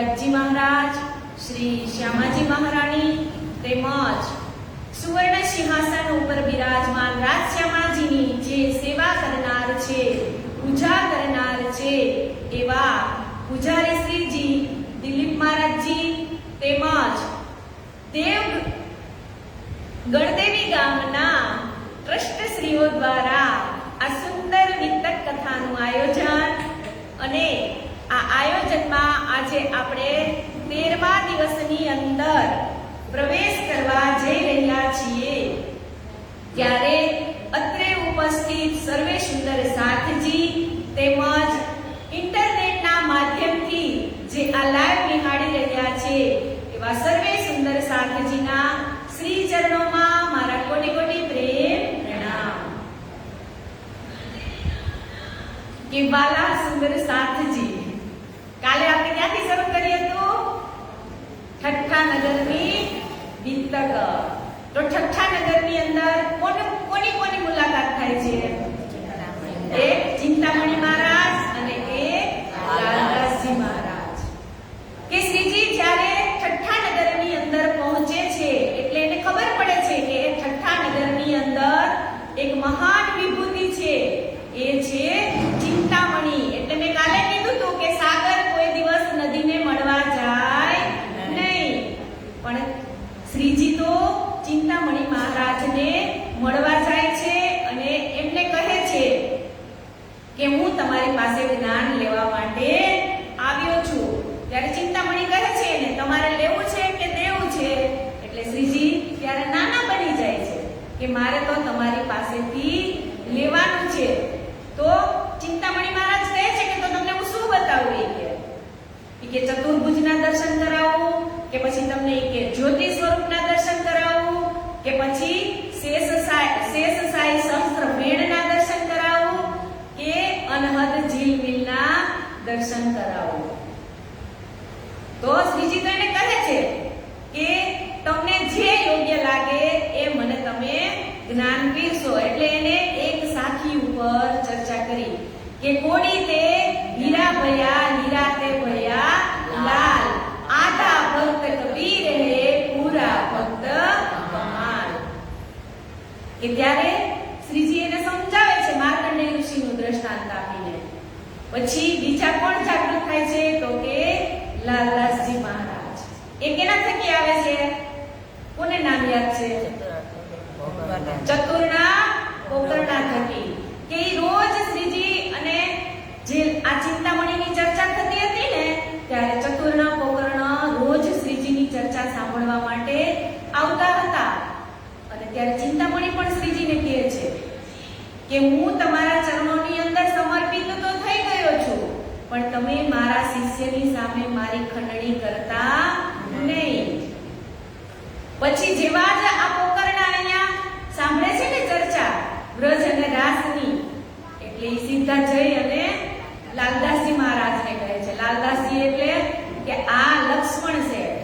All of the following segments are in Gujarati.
રથજી મહારાજ, શ્રી શ્યામાજી મહારાણી તેમજ સુવર્ણ સિંહાસન ઉપર બિરાજમાન રાજશ્યામાજીની જે સેવા કરનાર છે, પૂજા કરનાર છે એવા પૂજારી શ્રીજી દિલીપ મહારાજજી દેવ ગણદેવી ગામના ટ્રસ્ટશ્રીઓ દ્વારા આ સુંદર વિતક કથાનું આયોજન અને આ આયોજનમાં આજે આપણે 13મા દિવસની અંદર પ્રવેશ કરવા જઈ રહ્યા છીએ ત્યારે અત્રે ઉપસ્થિત સર્વે સુંદર સાથજી તેમજ ઇન્ટરનેટના માધ્યમથી જે આ લાઈવ નિહાળી રહ્યા છે એવા સર્વે સુંદર સાથજીના શ્રી ચરણોમાં મારા કોટી કોટી પ્રેમ પ્રણામ. કે વાલા સુંદર સાથજી, કાલે આપણે ક્યાંથી શરૂ કર્યું હતું? ઠઠ્ઠા નગરની વિતક. તો ઠઠ્ઠા નગરની અંદર કોની કોની મુલાકાત થાય છે? એક ચિંતામણી મહારાજ અને એક લાલદાસજી મહારાજ. કે શ્રીજી જ્યારે ઠઠ્ઠા નગરની અંદર પહોંચે છે એટલે એને ખબર પડે છે કે એ ઠઠ્ઠા નગરની અંદર એક મહાન વિભૂતિ છે, એ છે ચિંતામણી. એટલે મેં કાલે કીધું હતું કે સાગર કોઈ દિવસ નદીને મળવા જાય નહીં, પણ શ્રીજી તો ચિંતામણી મહારાજને મળવા જાય છે અને એમને કહે છે કે હું તમારી પાસે જ્ઞાન લેવા માટે આવ્યો છું. ત્યારે ચિંતામણી કહે છે ને તમારે લેવું છે કે દેવું છે? એટલે શ્રીજી ત્યારે નાના બની જાય છે કે મારે તો તમારી પાસેથી લેવાનું છે. તો ચિંતામણી મહારાજ કહે છે કે તો તમને હું શું બતાવું? કે ચતુર્ભુજના દર્શન કરાવું કે પછી તમને કે જ્યોતિ સ્વરૂપના દર્શન કરાવું કે પછી શેષસાઈ સહસ્ત્ર ભેણના દર્શન કરાવું કે અનહદ ઝીલમિલના દર્શન કરાવું? તો શ્રીજી તો એને કહે છે કે તમને જે યોગ્ય લાગે એ મને તમે જ્ઞાન પીરશો. એટલે એને એક સાખી ઉપર ચર્ચા કરી કે કોડી તે હીરા ભયા હીરા તે ભયા લાલ, આધા ભક્ત કબીર હે પૂરા ભક્ત કમાલ. કે ત્યારે શ્રીજી એને સમજાવે છે માર્કંડેય ઋષિનું દ્રષ્ટાંત આપીને. પછી બીજા કોણ જાગૃત થાય છે? તો કે લાલદાસજી મહારાજ. એ કેના થકી આવે છે? કોને નામ યાદ છે? ચતુરના પોકરણા થકી. કે રોજ શ્રીજી અને જે આ ચિંતામણીની ચર્ચા થતી હતી ને ત્યારે ચતુરના પોકર્ણ રોજ શ્રીજીની ચર્ચા સાંભળવા માટે આવતા હતા. અને ત્યારે ચિંતામણી પણ શ્રીજીને કહે છે કે હું તમારા ચરણોની અંદર સમર્પિત તો થઈ ગયો છું, પણ તમે મારા શિષ્યની સામે મારી ખંડણી કરતા નહીં. પછી જેવા જ આ પોકર્ણ અહીંયા સાંભળે છે ને ચર્ચા વ્રજ અને રાસની, એટલે એ સીધા જઈ અને લાલદાસજી મહારાજને કહે છે. લાલદાસજી એટલે કે આ લક્ષ્મણ શેઠ.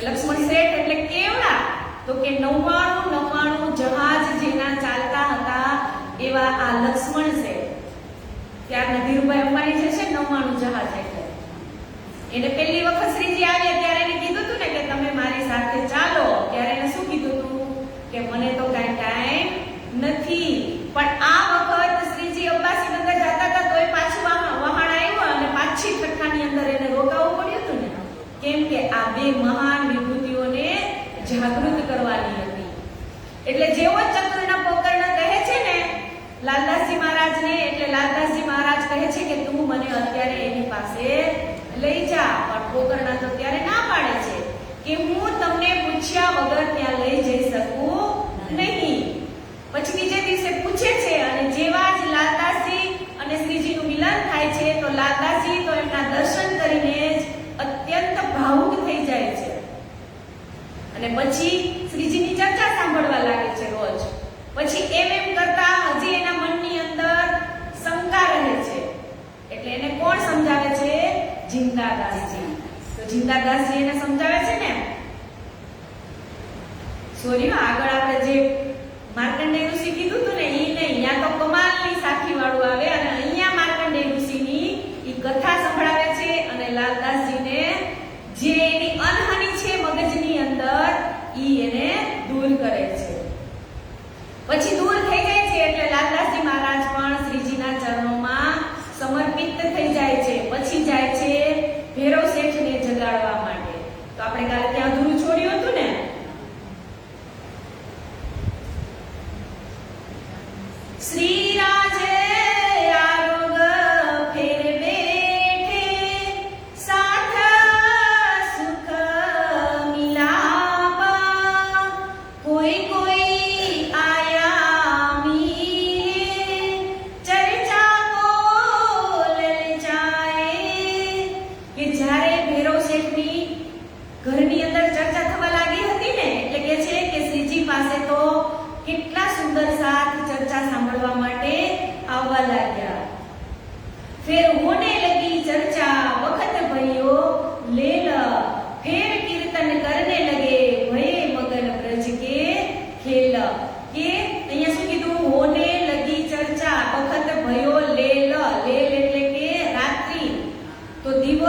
લક્ષ્મણ શેઠ એટલે કેવડા? તો કે 99 જહાજ જેના ચાલતા હતા એવા આ લક્ષ્મણ શેઠ. ત્યારના ધીરુભાઈ અંબાણી જે છે 99 જહાજ એટલે એને પહેલી વખત શ્રીજી આવ્યા ત્યારે એને કીધું હતું ને કે તમે મારી સાથે ચાલો. ત્યારે એને શું કીધું હતું કે મને તો કાંઈ ટાઈમ નથી. પણ આ વખત શ્રીજી અબ્બાસી બંદર જતા હતા તોય પાછું વહાણ આવ્યો અને પાછી ઠઠ્ઠાની અંદર એને રોકાવું પડ્યું હતું ને, કેમ કે આ બે મહાન વિભૂતિઓને જાગૃત કરવાની હતી. એટલે જેવો ચતુરના પોકર્ણ કહે છે ને લાલદાસજી મહારાજને, એટલે લાલદાસજી મહારાજ કહે છે કે તું મને અત્યારે એની પાસે લઈ જા. પણ પોકર્ણ તો ત્યારે ના પાડે છે કે હું તમને પૂછ્યા વગર ત્યાં લઈ જઈ શકું નહીં. પછી બીજે દિવસે પૂછે છે અને જેવા જ લાલદાસજી અને શ્રીજીનું મિલન થાય છે તો લાલદાસજી તો એમના દર્શન કરીને જ અત્યંત ભાવુક થઈ જાય છે અને પછી શ્રીજીની ચર્ચા સાંભળવા લાગે છે રોજ. પછી એમ કરતા હજી એના મનની અંદર શંકા રહે છે. એટલે એને કોણ સમજાવે છે? જિંદાદાસજી. તો જિંદાદાસજી એને સમજાવે છે ને સોરી આગળ આપણે જે માર્કંડેય ઋષિ કીધું હતું ને ઈ નહીં, યા તો કમાલની સાખી વાળું આવે અને અહીંયા માર્કંડેય ઋષિની ઈ કથા સંભળાવે છે અને લાલદાસજીને જે એની અનહાની છે મગજની અંદર ઈ એને દૂર કરે છે. પછી દૂર થઈ જાય છે એટલે લાલદાસજી મહારાજ પણ શ્રીજીના ચરણોમાં સમર્પિત થઈ જાય છે. પછી જાય છે ભૈરવ શેઠને જગાડવા માટે. તો આપણે કાલે ત્યાં અધૂરું છોડ્યું હતું ને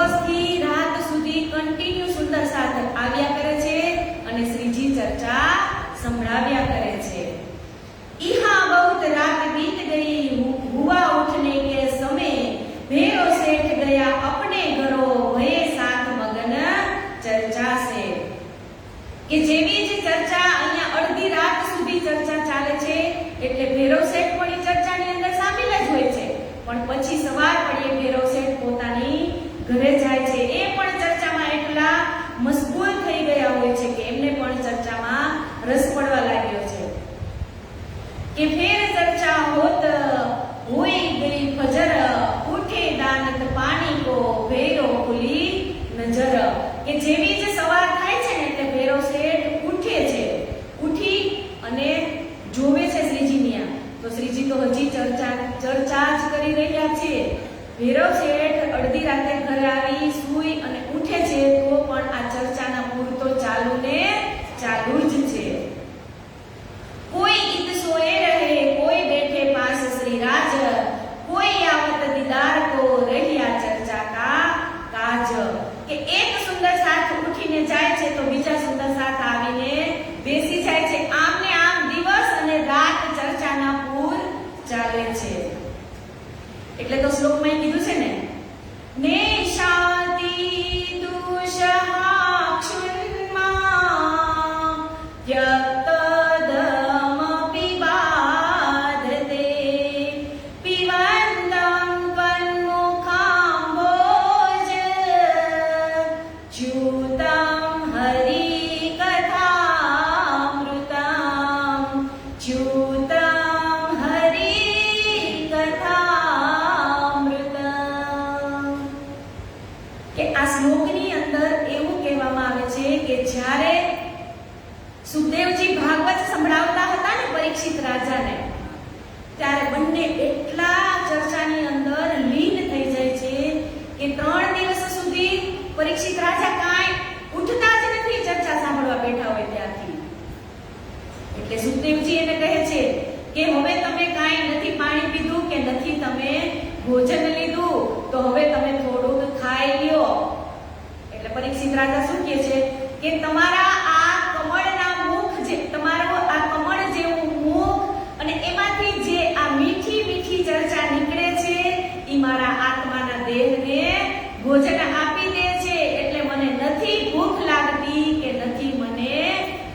દિવસથી રાત સુધી કન્ટિન્યુ સુંદર સાથ આવ્યા કરે છે અને શ્રીજી ચર્ચા સંભળાવ્યા કરે છે. ઈહા બહુત રાત बीत गई हुआ उठने के समय भेरो सेठ गया अपने घरों भये साथ मगन चर्चा से. કે જેવી જ ચર્ચા અહીંયા અડધી રાત સુધી ચર્ચા ચાલે છે એટલે ભૈરવ શેઠ પણ એ ચર્ચાની અંદર સામેલ જ હોય છે, પણ પછી સવાર પડીએ ભૈરવ શેઠ પોતાની ઘરે જાય છે. એ પણ ચર્ચામાં એટલા મશગુલ થઈ ગયા હોય છે કે એમને પણ ચર્ચામાં રસ પડવા લાગ્યો છે. કે ફેર ચર્ચા હોત હોઈ ગઈ ફજર ઉઠે દાનત પાણી કો ભૈરવ ખુલી નજર. કે જેવી જ સવાર થાય છે ને એટલે ભૈરવ શેઠ ઉઠે છે, ઉઠી અને જોવે છે શ્રીજીની આ તો શ્રીજી તો હજી ચર્ચા જ કરી રહ્યા છે. ભૈરવ શેઠ અડધી રાતે ઘરે આવી સૂઈ અને ઉઠે છે તો પણ આ ચર્ચાના મૂળ તો ચાલુ ને ચાલુ જ છે. કોઈ ગીત સોએ રહે કોઈ બેઠે પાસ શ્રી રાજ કોઈ આવત દીદાર કો રહ્યા ચર્ચા કા કાજ. કે એક સુંદર સાથ ઉઠીને જાય છે તો બીજા સુંદર સાથ આવીને બેસી જાય છે. આમ ને આમ દિવસ અને રાત ચર્ચાના પૂર ચાલે છે. એટલે તો શ્લોકમાં કીધું છે ને ને શાંતિ દુષહાક્ષુન્મા યક્તદમ પિબાધતે પિવંદમ કન્મુખાંભોજ ચ્યુતમ હરિકથામૃતમ ચ્યુતમ હરિકથામૃતમ. કે આ શ્લોકની અંદર એવું કહેવામાં આવે છે કે જ્યારે સુખદેવજી ભાગવત સંભળાવતા હતા ને પરીક્ષિત રાજાને, ત્યારે બંને એટલા ચર્ચાની અંદર લીન થઈ જાય છે કે 3 દિવસ સુધી પરીક્ષિત રાજા કાંઈ ઉઠતા જ નથી ચર્ચા સાંભળવા બેઠા હોય ત્યાંથી. એટલે સુખદેવજી એને કહે છે કે હવે તમે કાંઈ નથી પાણી પીધું કે નથી તમે ભોજન લીધું તો હવે તમે થોડુંક ખાઈ લ્યો. એટલે પરીક્ષિત રાજા શું કહે છે કે તમારા આ કમળના મુખ જે તમારો આ કમળ જેવું મુખ અને એમાંથી જે આ મીઠી મીઠી ચર્ચા નીકળે છે ઈ મારા આત્માના દેહને ભોજન આપી દે છે. એટલે મને નથી ભૂખ લાગતી કે નથી મને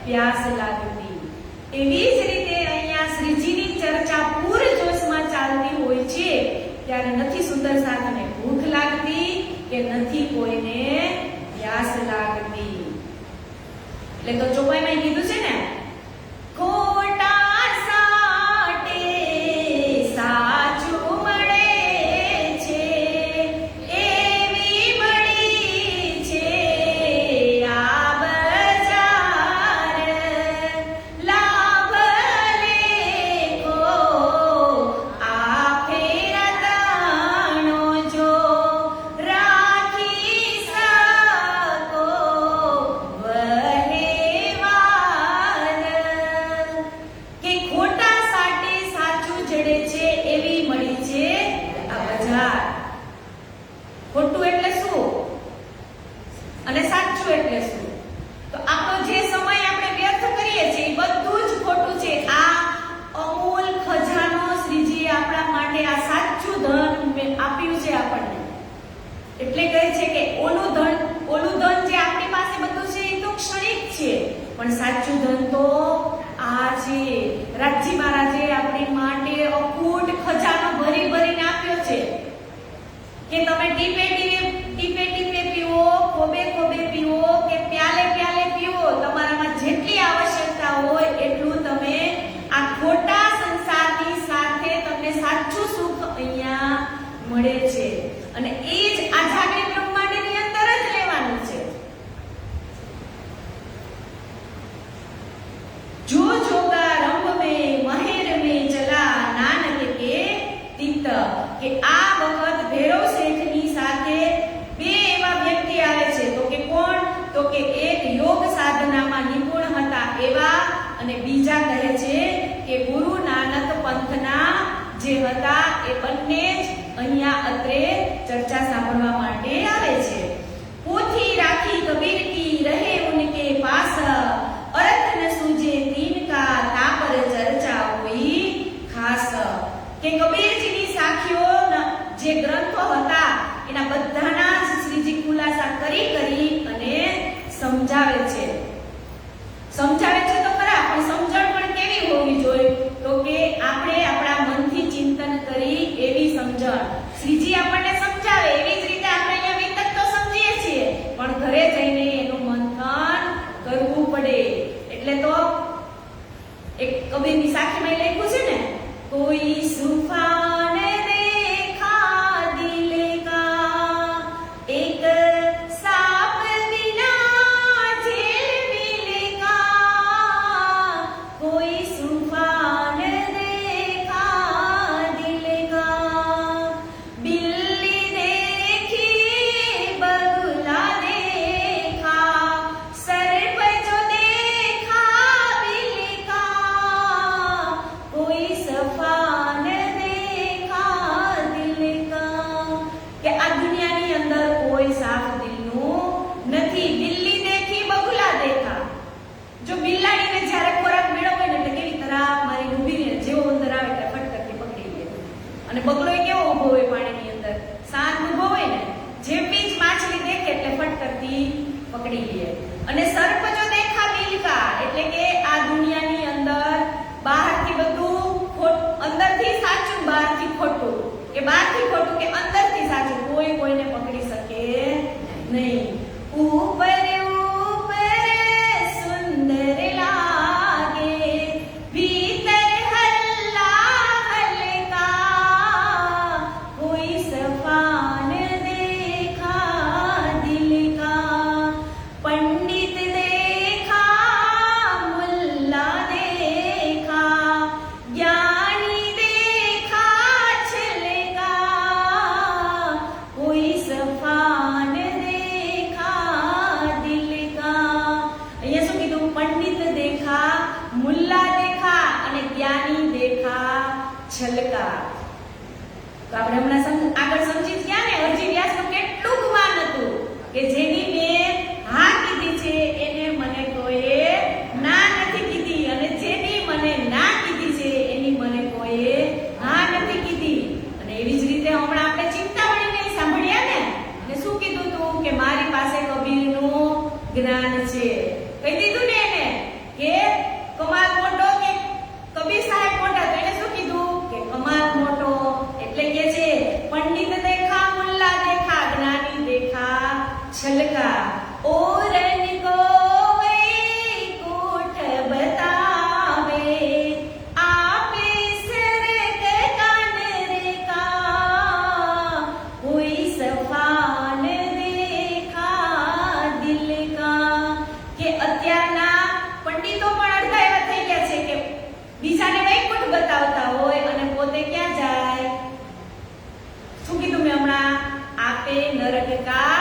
પ્યાસ લાગતી. એવી જ રીતે અહીંયા શ્રીજીની ચર્ચા પૂરજોશમાં ચાલતી હોય છે ત્યારે નથી સુંદર સાથને ભૂખ લાગતી કે નથી કોઈને પ્યાસ લાગતી. એટલે તો ચોપાઈમાં કીધું છે ને ખોટા સાટે સાચું મળે છે એવી મળી છે આ બજાર લાભ લેખો આ ફેરતાણો જો રાખી શકો વહેવાર. કે ખોટા સાટે સાચું જડે છે એવી મળી છે આ બજાર. ખોટું એટલે શું અને સાચું એટલે શું? તો આપણો જે સમય આપણે વ્યર્થ કરીએ છીએ એ બધું જ ખોટું છે. આ અમૂલ ખજાનો શ્રીજી આપણા માટે આ સાચું ધન આપ્યું છે આપણને. એટલે કહે છે કે ઓલું ધન જે આપણી પાસે બધું છે એ તો ક્ષણિક છે, પણ સાચું ધન તો આ છે. રાજજી મહારાજે આપણી માટે અખૂટ ખજાનો ભરી ભરીને આપ્યો છે કે તમે ટીપે ટીપે પીવો, ખોબે ખોબે પીવો કે પ્યાલે પ્યાલે પીવો, તમારામાં જેટલી આવશ્યકતા હોય એટલું તમે આ ખોટા સંસારની સાથે તમને સાચું સુખ અહીંયા મળે છે. અને એ જ આ જાગૃત બ્રહ્માંડની અંદર જ રહેવાનું છે. જો જોગા રંગ में મહેર में ચલા નાનક કે તિત. કે આ વખત ભૈરવ શેઠની સાથે બે એવા વ્યક્તિ આવે છે. તો કે કોણ? તો કે એક યોગ સાધનામાં નિપુણ હતા એવા અને બીજા કહે છે કે ગુરુ નાનક પંથના જે હતા એ બંને જ અહીંયા અત્રે ચર્ચા સાંભળવા માટે આવે છે. સમજાવે છે તો ખરા, પણ સમજણ પણ કેવી હોવી જોઈએ? તો કે આપણે આપણા મનથી ચિંતન કરી એવી સમજણ. શ્રીજી આપણને સમજાવે એવી જ રીતે આપણે અહીંયા વિતક તો સમજીએ છીએ, પણ ઘરે જઈને એનું મંથન કરવું પડે. એટલે તો એક કબીરની સાખીમાં લખ્યું છે ને, કોઈ સુફાન દેખા દિલ કા, એક સાપ बिना जेल मिलेगा, कोई सुफान देखा दिल का, बिल्ली देखी बगुला देखा, सर्प जो देखा बिल का, कोई सफान देखा दिल का. કે આ દુનિયાની અંદર કોઈ સાફ દિલનું નથી. બિલ્લી દેખી બગુલા દેખા. જો બિલાડીને જ્યારે ખોરાક મેળવવો ને એટલે કેવી તરાપ મારી ઊભી રહે, જેવો અંદર આવે એટલે ફટ કરતી પકડી લે. અને બગલો કેવો ઊભો હોય પાણીની અંદર, શાંત ઊભો હોય ને, જેમ બી જ માછલી દેખે એટલે ફટ કરતી પકડી લે. અને સર્પ જો દેખા બિલકા, એટલે કે આ દુનિયાની અંદર બહારથી બધું અંદરથી સાચું બહારથી ખોટું, કે બહારથી ખોટું કે અંદરથી સાચું, કોઈ કોઈને પકડી શકે નહીં. ઉપર સુંદર લાગે, ભીતર હલ્લા હલકા, કોઈ સફાન દેખા દિલ કા, पंडित देखा मुल्ला देखा, ज्ञानी देखा चलेगा, कोई सफान देखा दिल का. અહીંયા શું કીધું? પંડિત દેખા, મુલ્લા દેખા અને જ્ઞાની દેખા છલકા. તો આપણે હમણાં આગળ સમજી જ ગયા ને, અરજી વ્યાસનું કેટલું જ્ઞાન હતું કે જેની મેં હા કીધી છે એને મને કોઈએ ના નથી કીધી, અને જેની મને ના કીધી છે એની મને કોઈએ હા નથી કીધી. અને એવી જ રીતે હમણાં આપણે ચિંતામણીને સાંભળ્યા ને, અને શું કીધું તું કે મારી પાસે કબીરનું જ્ઞાન છે. કહી દીધું ને એને કે કમાલ મોટો કે કબીર સાહેબ મોટા, તો એને શું કીધું કે કમાલ મોટો. એટલે કે છે પંડિત દેખા મુલ્લા દેખા, જ્ઞાની દેખા છલકા. ઓરન કો વૈકુંઠ બતાવે, આપે સરગ કાન રેખા, કોઈ સફાન દેખા દિલ કા. કે અત્યારના પંડિતો પણ અડધા એવા થઈ ગયા છે કે બીજાને વૈકુંઠ બતાવતા હોય અને પોતે ક્યાં જાય? શું કીધું મેં હમણાં? આપે નરક કા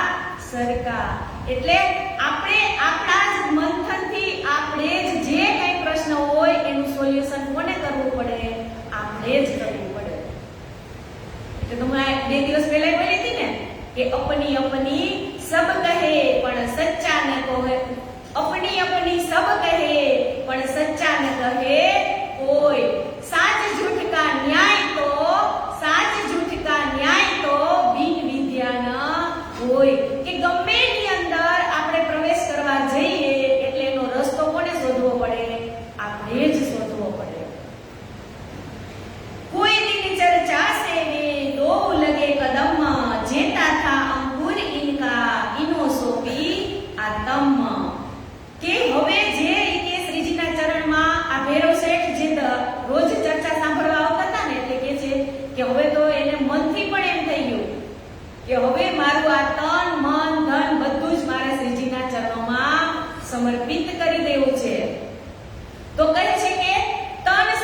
સરકા. એટલે આપણે આપણા જ મંથનથી આપણે જ જે કઈ પ્રશ્ન હોય એનું સોલ્યુશન કોને કરવું પડે? આપણે જ કરવું પડે. એટલે તમે 2 દિવસ પહેલા બોલી હતી ને કે અપની અપની સબ કહે પણ સચ્ચા ન કહે, अपनी अपनी सब कहे पण सच्चा न कहे कोई. साच झूठ का न्याय तो बिन विद्या न હોય. કે ગમે ની અંદર આપણે પ્રવેશ કરવા જઈએ એટલે એનો રસ્તો કોને શોધવો પડે? આપણે જ શોધવો પડે. કોઈ દિન ચર્ચા સે વે દો લગે કદમ, જેતા થા અંકુર ઇનકા ઇનો સોપી આતમ. કે હવે જે રીતે શ્રીજીના ચરણમાં આ ભૈરવ શેઠ જે રોજ ચર્ચા સાંભળવા આવતા હતા ને, એટલે કે છે કે હવે તો એને મનથી પણ એમ થઈ ગયું કે હવે મારું આ તન મન ધન બધું જ મારે શ્રીજીના ચરણોમાં સમર્પિત કરી દેવું છે. તો કહે છે કે તનને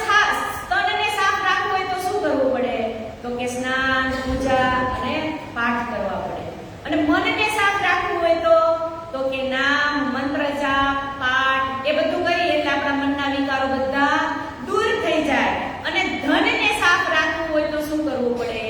સાફ રાખવું હોય તો શું કરવું પડે? તો કે સ્નાન, પૂજા અને પાઠ કરવા પડે. અને મનને સાફ રાખવું હોય તો કે નામ, મંત્ર જાપ, પાઠ એ બધું કરીએ એટલે આપણા મનના વિકારો બધા દૂર થઈ જાય. અને ધનને સાફ રાખવું હોય તો શું કરવું પડે?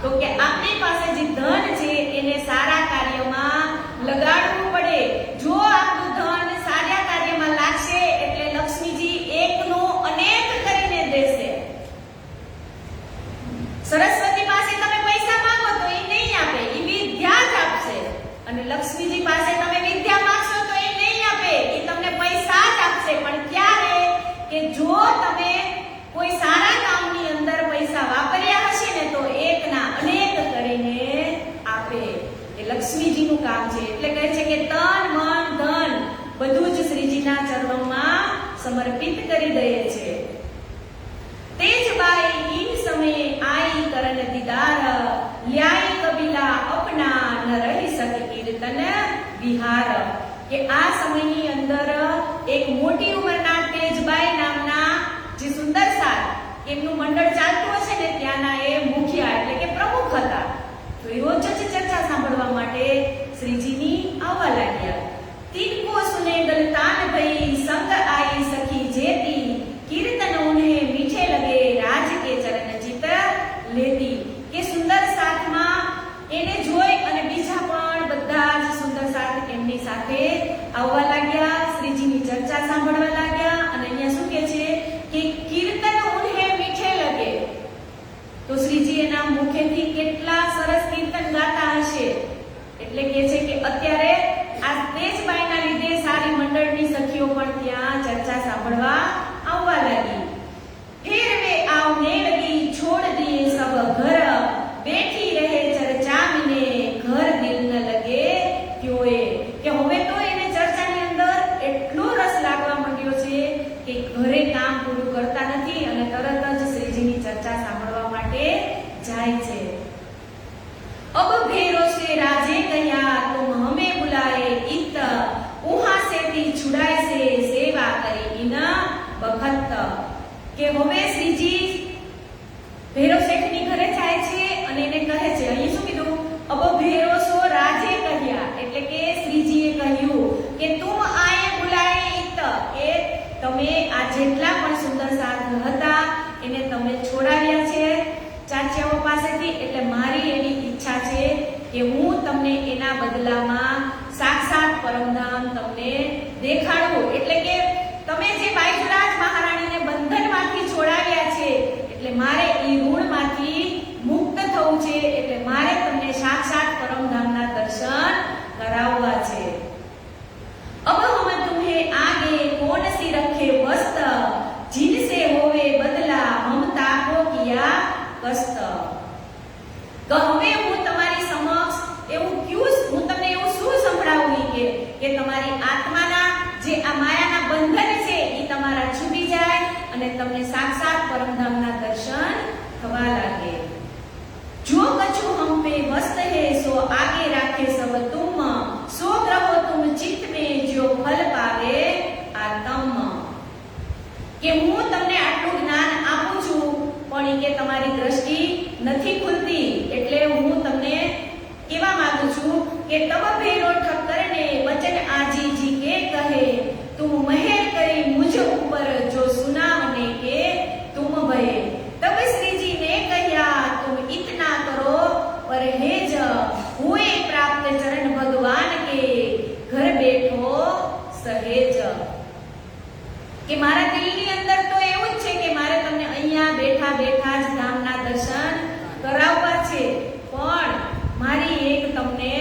તો કે આપણી પાસે જે ધન છે એને સારા કાર્યમાં લગાડવું પડે. જો આપણું ધન સારા કાર્યમાં લાગશે એટલે લક્ષ્મીજી એકનો અનેક કરીને દેશે. સરસ્વતી પાસે તમે પૈસા માંગો તો એ નહીં આપે, એ વિદ્યા જ આપશે. અને લક્ષ્મીજી પાસે તમે વિદ્યા માંગશો તો એ નહીં લક્ષ્મીજીનું કામ છે. એટલે કહે છે કે તન મન ધન બધું જ શ્રીજીના ચરણોમાં સમર્પિત કરી દઈએ છે. તેજ બાઈ ઈન સમયે આઈ કરન દીદાર લ્યાઈ કબીલા અપના ન રહી સકે કીર્તન વિહાર. કે આ સમયની અંદર એક મોટી ઉંમરના તેજબાઈ નામના જે સુંદર સાર એમનું મંડળ ચાલતું હશે ને ત્યાંના એ મુખિયા એટલે કે પ્રમુખ હતા. તો એ રોજ જ ચર્ચા સાંભળવા માટે શ્રીજીની આવવા લાગ્યા. તિनको सुने गलतान भई संग आई सखी जेती कीर्तन उन्हें मीठे लगे राज के चरण चित लेती. કે સુંદર સાથમાં એને જોઈ અને બીજા પણ બધા જ સુંદર સાથ એમની સાથે આવવા લાગ્યા, શ્રીજીની ચર્ચા સાંભળવા લાગ્યા. અને અહીંયા શું કહે છે કે કીર્તન ઉન્હેं મીઠે લગે. તો શ્રીજી એના મુખેથી કેટલા સરસ કીર્તન ગાતા હશે. એટલે કહે છે કે અત્યારે આ તેજબાઈના લીધે સારી મંડળની સખીઓ પણ ત્યાં ચર્ચા સાંભળવા આવવા લાગી. ફિર વે આવને લગી છોડ દિए सब घर બેઠી રહે ચર્ચા મિને ઘર દિલ ન લગે ક્યોએ. કે હવે તો એને ચર્ચાની અંદર એટલો રસ લાગવા માંડ્યો છે કે ઘરે કામ પૂરું કરતા નથી અને તરત જ શ્રીજીની ચર્ચા સાંભળવા માટે જાય છે. अब भेरो से राजे कया तुम हमें बुलाए इत उहा से थी छुड़ाए से सेवा करी इन बखत. કે હવે શ્રીજી ભેરો શેઠની ઘરે જાય છે અને એને કહે છે, અહીં શું કીધું? अब भेरो सो राजे कया એટલે કે શ્રીજીએ કહ્યું કે તુમ આએ બુલાએ इत કે તમે આ જેટલા પણ સુંદર સાથ હતા એને તમે છોડાવ્યા છે ચાચિયાઓ પાસેથી. એટલે મારી એવી ઈચ્છા છે કે હું તમને એના બદલામાં સાક્ષાત પરમધામ તમને દેખાડું. એટલે કે તમે જે બાઈજરાજ મહારાણીને બંધનમાંથી છોડાવ્યા છે એટલે મારે એ ઋણમાંથી મુક્ત થવું છે. એટલે મારે તમને સાક્ષાત પરમધામના દર્શન કરાવવા છે. अब हम तुम्हें आगे कौन सी रखे वस्त जिनसे होवे बदला ममता को किया कष्ट. હવે હું તમારી સમક્ષ એવું હું તમને એવું શું સંભળાવું કે તમારી આત્માના જે આ માયાના બંધન છે એ તમારા છૂટી જાય અને તમને સાક્ષાત પરમધામના દર્શન થવા લાગે. જો કछु હમ पे वस्त है सो आगे राखे सब तुम सो ग्रहो तुम चित्त में जो फल पावे आत्म. કે હું તમને આટલું જ્ઞાન આપું છું પણ કે તમારી દ્રષ્ટિ નથી ખુલતી. એટલે હું તમને કહેવા માંગુ છું કે તબ ભેરો ઠક્કર ને વચન આજી જી કે કહે તુમ મહેર કરી મુझ ઉપર જો સુનાવને કે તુમ ભય. तब श्री जी ने कहा तुम इतना करो परहेज हुए प्राप्त चरण भगवान के घर बैठो सहेज. કે મારા દિલની અંદર તો એવું જ છે કે મારે તમને અહીંયા બેઠા બેઠા જ ધામના દર્શન કરાવવા છે. પણ મારી એક તમને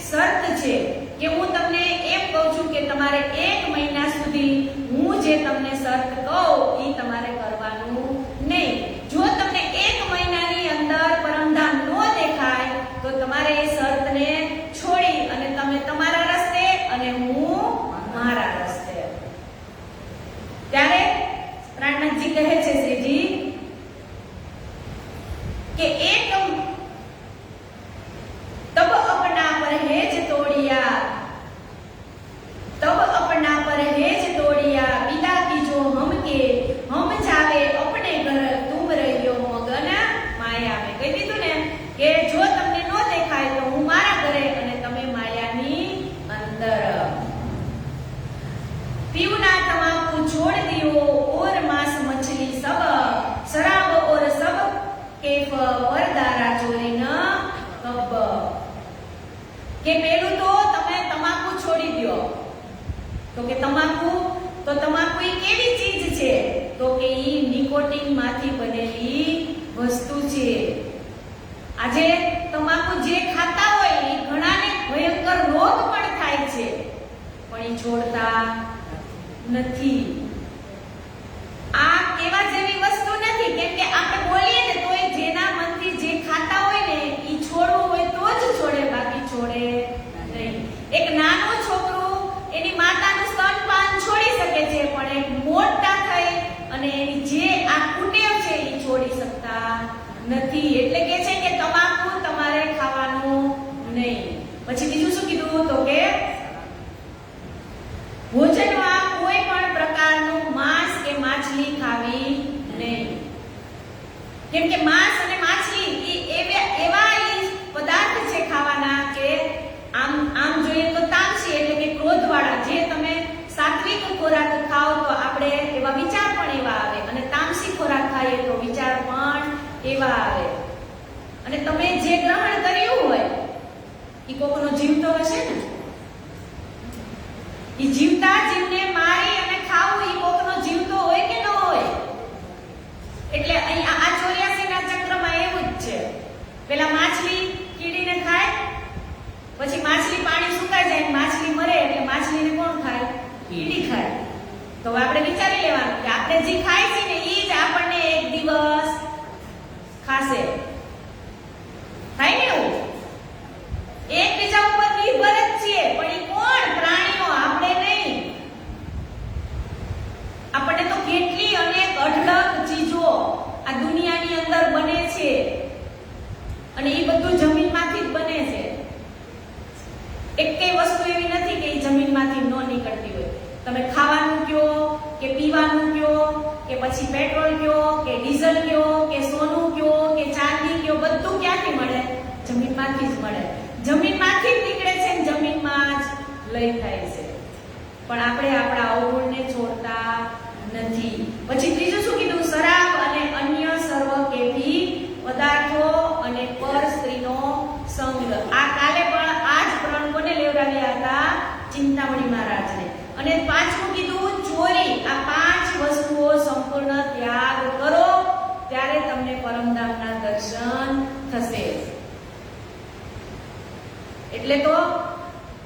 શરત છે કે હું તમને એમ કહું છું કે તમારે 1 મહિના સુધી હું જે તમને શરત કહું એ તમારે કરવાનું નહીં. જો તમને 1 મહિનાની અંદર પરમધામ ન દેખાય તો તમારે એ શરતને છોડી અને તમે તમારા રસ્તે અને હું મારા રસ્તે. ત્યારે પ્રાણનાથજી કહે છે શ્રીજી કે એક तब अपना परहेज तोड़िया तब अपना परहेज तोड़िया विदा की जो हम के हम जावे अपने घर तुम रहियो मगन माया में. કહી દીધું ને કે જો તમને ન દેખાય તો હું મારા ઘરે અને તમે માયાની અંદર. पीवना तमाकू छोड़ दियो और मांस मछली सब शराब और सब केफ वरदारा चोरी न कब. કે પેલું તો તમે તમાકુ છોડી દો. તો કે તમાકુ એ કેવી ચીજ છે? તો કે ઈ નિકોટિન માંથી બનેલી વસ્તુ છે. આજે તમાકુ જે ખાતા હોય એ ઘણાને ભયંકર રોગ પણ થાય છે પણ એ છોડતા નથી. આ કેવા જેવી વસ્તુ નથી કેમ કે આપણે બોલીએ ને તો એ જેના મનથી જે ખાતા હોય ને એ છોડવું હોય તો જ છોડે, બાકી છોડે બીજું શું કીધું તો કે ભોજનમાં કોઈ પણ પ્રકારનું માંસ કે માછલી ખાવી નહીં. કેમ કે માંસ અને માછલી એવા પદાર્થ છે ખાવાના કે આમ જોઈએ તો તામસી એટલે કે ક્રોધવાળા. જે તમે સાત્વિક ખોરાક ખાઓ તો આપણે એવા વિચાર પણ એવા આવે, અને તામસી ખોરાક ખાઈએ તો વિચાર પણ એવા આવે. અને તમે જે ગ્રહણ કર્યું હોય એ કોકનો જીવતો હશે ને, એ જીવતા જીવને મારી અને ખાવું એ કોકનો જીવતો હોય કે ન હોય. એટલે અહીં આ 84 ના ચક્રમાં એવું જ છે. પેલા માછલી કીડીને ખાય, પછી માછલી પાણી સુકાઈ જાય, માછલી મરે એટલે માછલીને કોણ ખાય? કીડી ખાય. તો આપણે વિચારી લેવાનું કે આપણે જે ખાય છે ને એ જ આપણને એક દિવસ ખાશે. થાય ને એવું? એકબીજા ઉપર નિર્ભર જ છીએ, પણ એ કોણ? પ્રાણીઓ, આપણે નહીં. આપણને તો કેટલી અનેક અઢળક ચીજો આ દુનિયાની અંદર બને છે, અને એ બધું જમીનમાંથી જ બને છે. એકેય વસ્તુ એવી નથી કે એ જમીનમાંથી ન નીકળતી હોય. તમે ખાવાનું કયો કે પીવાનું કયો કે પછી પેટ્રોલ કયો કે ડીઝલ કયો કે સોનું કયો કે ચાંદી કયો, બધું ક્યાંથી મળે? જમીનમાંથી જ મળે. જમીનમાંથી જ નીકળે છે ને જમીનમાં જ લઈ થાય છે. પણ આપણે આપણા અવગુણને છોડતા નથી. પછી ત્રીજું શું કીધું? શરાબ અને અન્ય સર્વ કેફી પદાર્થો અને પર સ્ત્રીનો સંગ. આ કાલે પણ આ જ પ્રણ કોને લેવડાવ્યા હતા? ચિંતામણી મહારાજને. અને પાંચમું કીધું ચોરી. આ 5 વસ્તુઓ સંપૂર્ણ ત્યાગ કરો, ત્યારે તમને પરમધામના દર્શન થશે. એટલે તો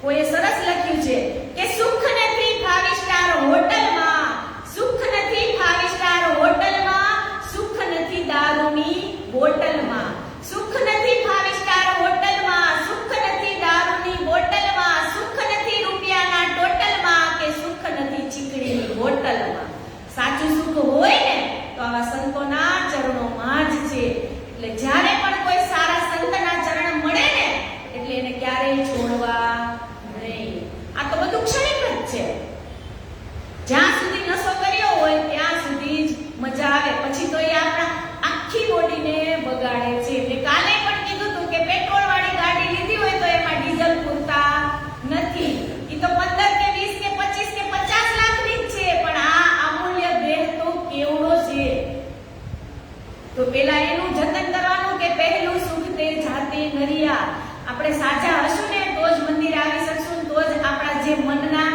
કોઈએ સરસ લખ્યું છે કે સુખ નથી 5 સ્ટાર હોટલમાં, સુખ નથી 5 સ્ટાર હોટલમાં, સુખ નથી દારૂની બોટલમાં, સુખ નથી 5 સ્ટાર હોટલમાં, સુખ નથી દારૂની બોટલમાં, સુખ નથી રૂપિયાના ટોટલમાં, કે સુખ નથી ચીકણીની બોટલમાં. સાચું સુખ હોય ને તો આવા સંતોના ચરણોમાં જ છે. એટલે જ્યારે પણ કોઈ સારા સંતના ચરણ મળે ને એટલે એને ક્યારેય છોડવા નહીં. આ તો બધું ક્ષણિક જ છે. જ્યાં સુધી નશો કર્યો હોય ત્યાં સુધી જ મજા આવે, પછી તો એ આપણા આખી બોડીને બગાડે છે. એટલે કાલે પણ કીધું હતું કે પેટ્રોલ વાળી ગાડી લીધી હોય તો એમાં ડીઝલ પૂરતા નથી. એ તો 15 કે 20 કે 25 કે 50 લાખની જ છે, પણ આ અમૂલ્ય દેહ તો કેવડો છે. તો પેલા એનું જતન કરવાનું કે પહેલું સુખ તે જાતે નરિયા. આપણે સાચા હશું ને તો જ મંદિરે આવી શકશું, તો જ આપણા જે મનના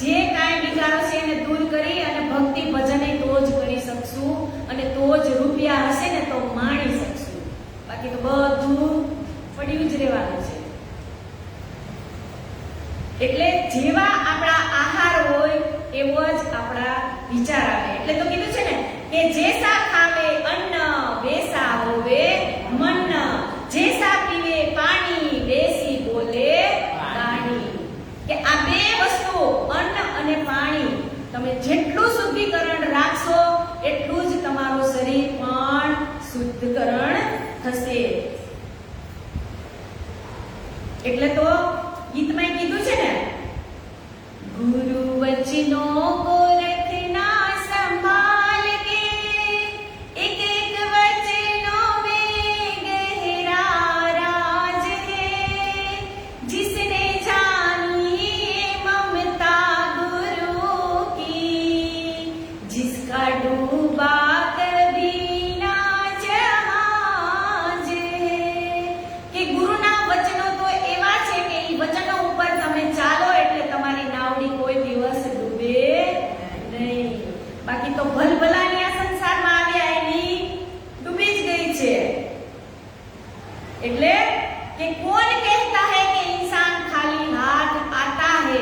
જે કાંઈ વિકારો છે એને દૂર કરી અને ભક્તિ ભજન તો જ કરી શકશું, અને તો જ રૂપિયા હશે ને તો માણી શકશું. બાકી તો બધું પડ્યું જ રહેવાનું છે. એટલે જેવા આપણા આહાર હોય એવો જ આપણા વિચાર આવે. એટલે તો કીધું છે ને કે જેસા ખાવે અન્ન વેસા હોવે મન, જેસા પીવે પાણી વેસી બોલે વાણી. કે આ બે વસ્તુ અન્ન અને પાણી તમે જેટલું શુદ્ધિકરણ રાખશો એટલું જ તમારું શરીર પણ શુદ્ધકરણ થશે. એટલે તો ગીતમાં કીધું છે ને, ગુરુ વચનો ગોરખ ના સંભાલ કે, એક એક વચનો में गहरा राज है, जिसने जानी ममता गुरु की, जिसका डूबा कभी ना जहाज है. કે ગુરુના વચનો તો એવા છે કે એ વચનો ઉપર તમે ચાલો એટલે તમારી નાવડી કોઈ દિવસ ડૂબે નહીં. બાકી તો ભલભલાની આ સંસારમાં આવ્યા એની ડૂબી જ ગઈ છે. એટલે कि कौन कहता है कि इंसान खाली हाथ आता है,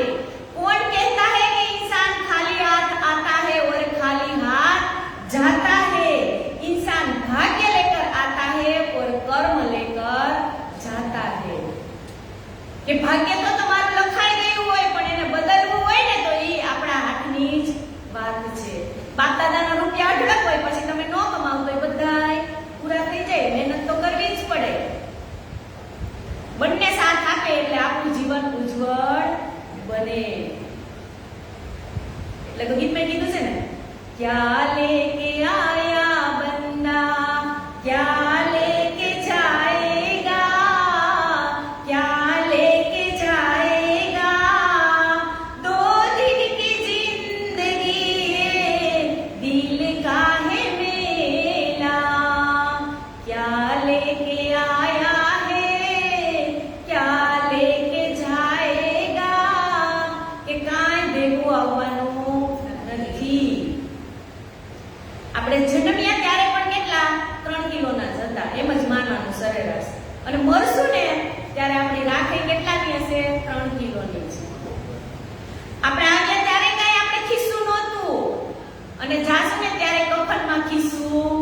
कौन कहता है कि इंसान खाली हाथ आता है और खाली हाथ जाता है. इंसान भाग्य लेकर आता है और कर्म लेकर जाता है. કે ભાગ્ય તો તમારું લખાઈ ગયું હોય પણ એને બદલવું હોય ને તો એ આપણા હાથની જ વાત છે. બાપ દાદાના રૂપિયા અઢળક હોય પછી તમે ન કમાવ તો એ બધાય પૂરા થઈ જાય. મહેનત તો કરવી જ પડે. બંને સાથ આપે એટલે આપણું જીવન એટલે તો ગીતમાં કીધું છે ને, ક્યાં લેકે આયા બંદા ક્યાં લેકે જાએગા, ક્યાં લેકે જાएगा, दो दिन की जिंदगी दिल का है मेला, क्या लेके आया है क्या लेके जाएगा, કે કાંઈ ભેગું આવવાનું નથી. આપણે જન્મ્યા ત્યારે પણ કેટલા 3 કિલોના જ હતા, એમ જ માનવાનું સરેરાશ. અને મરશું ને ત્યારે આપણી રાખડી કેટલાની હશે? 3 કિલોની છે. આપણે આવ્યા ત્યારે કાંઈ આપણે ખિસ્સું નહોતું, અને જાશું ને ત્યારે કફનમાં ખિસ્સું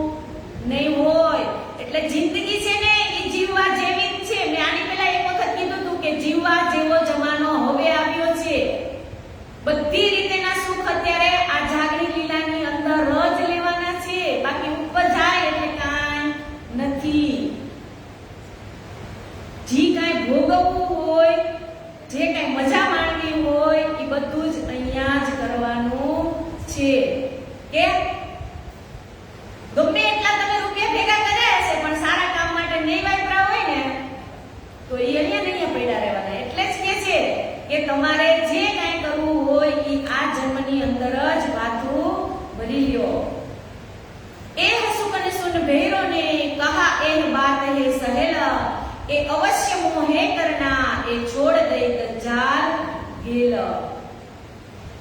નહીં હોય. એટલે જિંદગી છે ને એ જીવવા જેવી જ છે. મેં આની પહેલા એક વખત કીધું હતું કે જીવવા જેવો જમાનો હવે આવ્યો છે. બધી રીતેના સુખ અત્યારે આ જાગરી લીલાની અંદર જ લેવાના છે, બાકી ઉપર જાય એટલે કાંઈ નથી. જે કાંઈ ભોગવવું હોય, જે કાંઈ મજા માણવી હોય, એ બધું જ અહીંયા જ કરવાનું છે. કે ગમે એટલા તમે રૂપિયા ભેગા કર્યા હશે પણ સારા કામ માટે નહીં વાપરા હોય ને તો એ અહીંયા પડ્યા રહેવાના. એટલે જ કે છે કે તમારે જે કાંઈ કરવું હોય એ આ જન્મની અંદર જ પાથરું ભરી લ્યો. એ હસુક અને સુન ભૈરો ને કહા એ બાત હે સહેલા, એ અવશ્ય મોહે કરના એ છોડ દે દજ્જાલ ગેલ.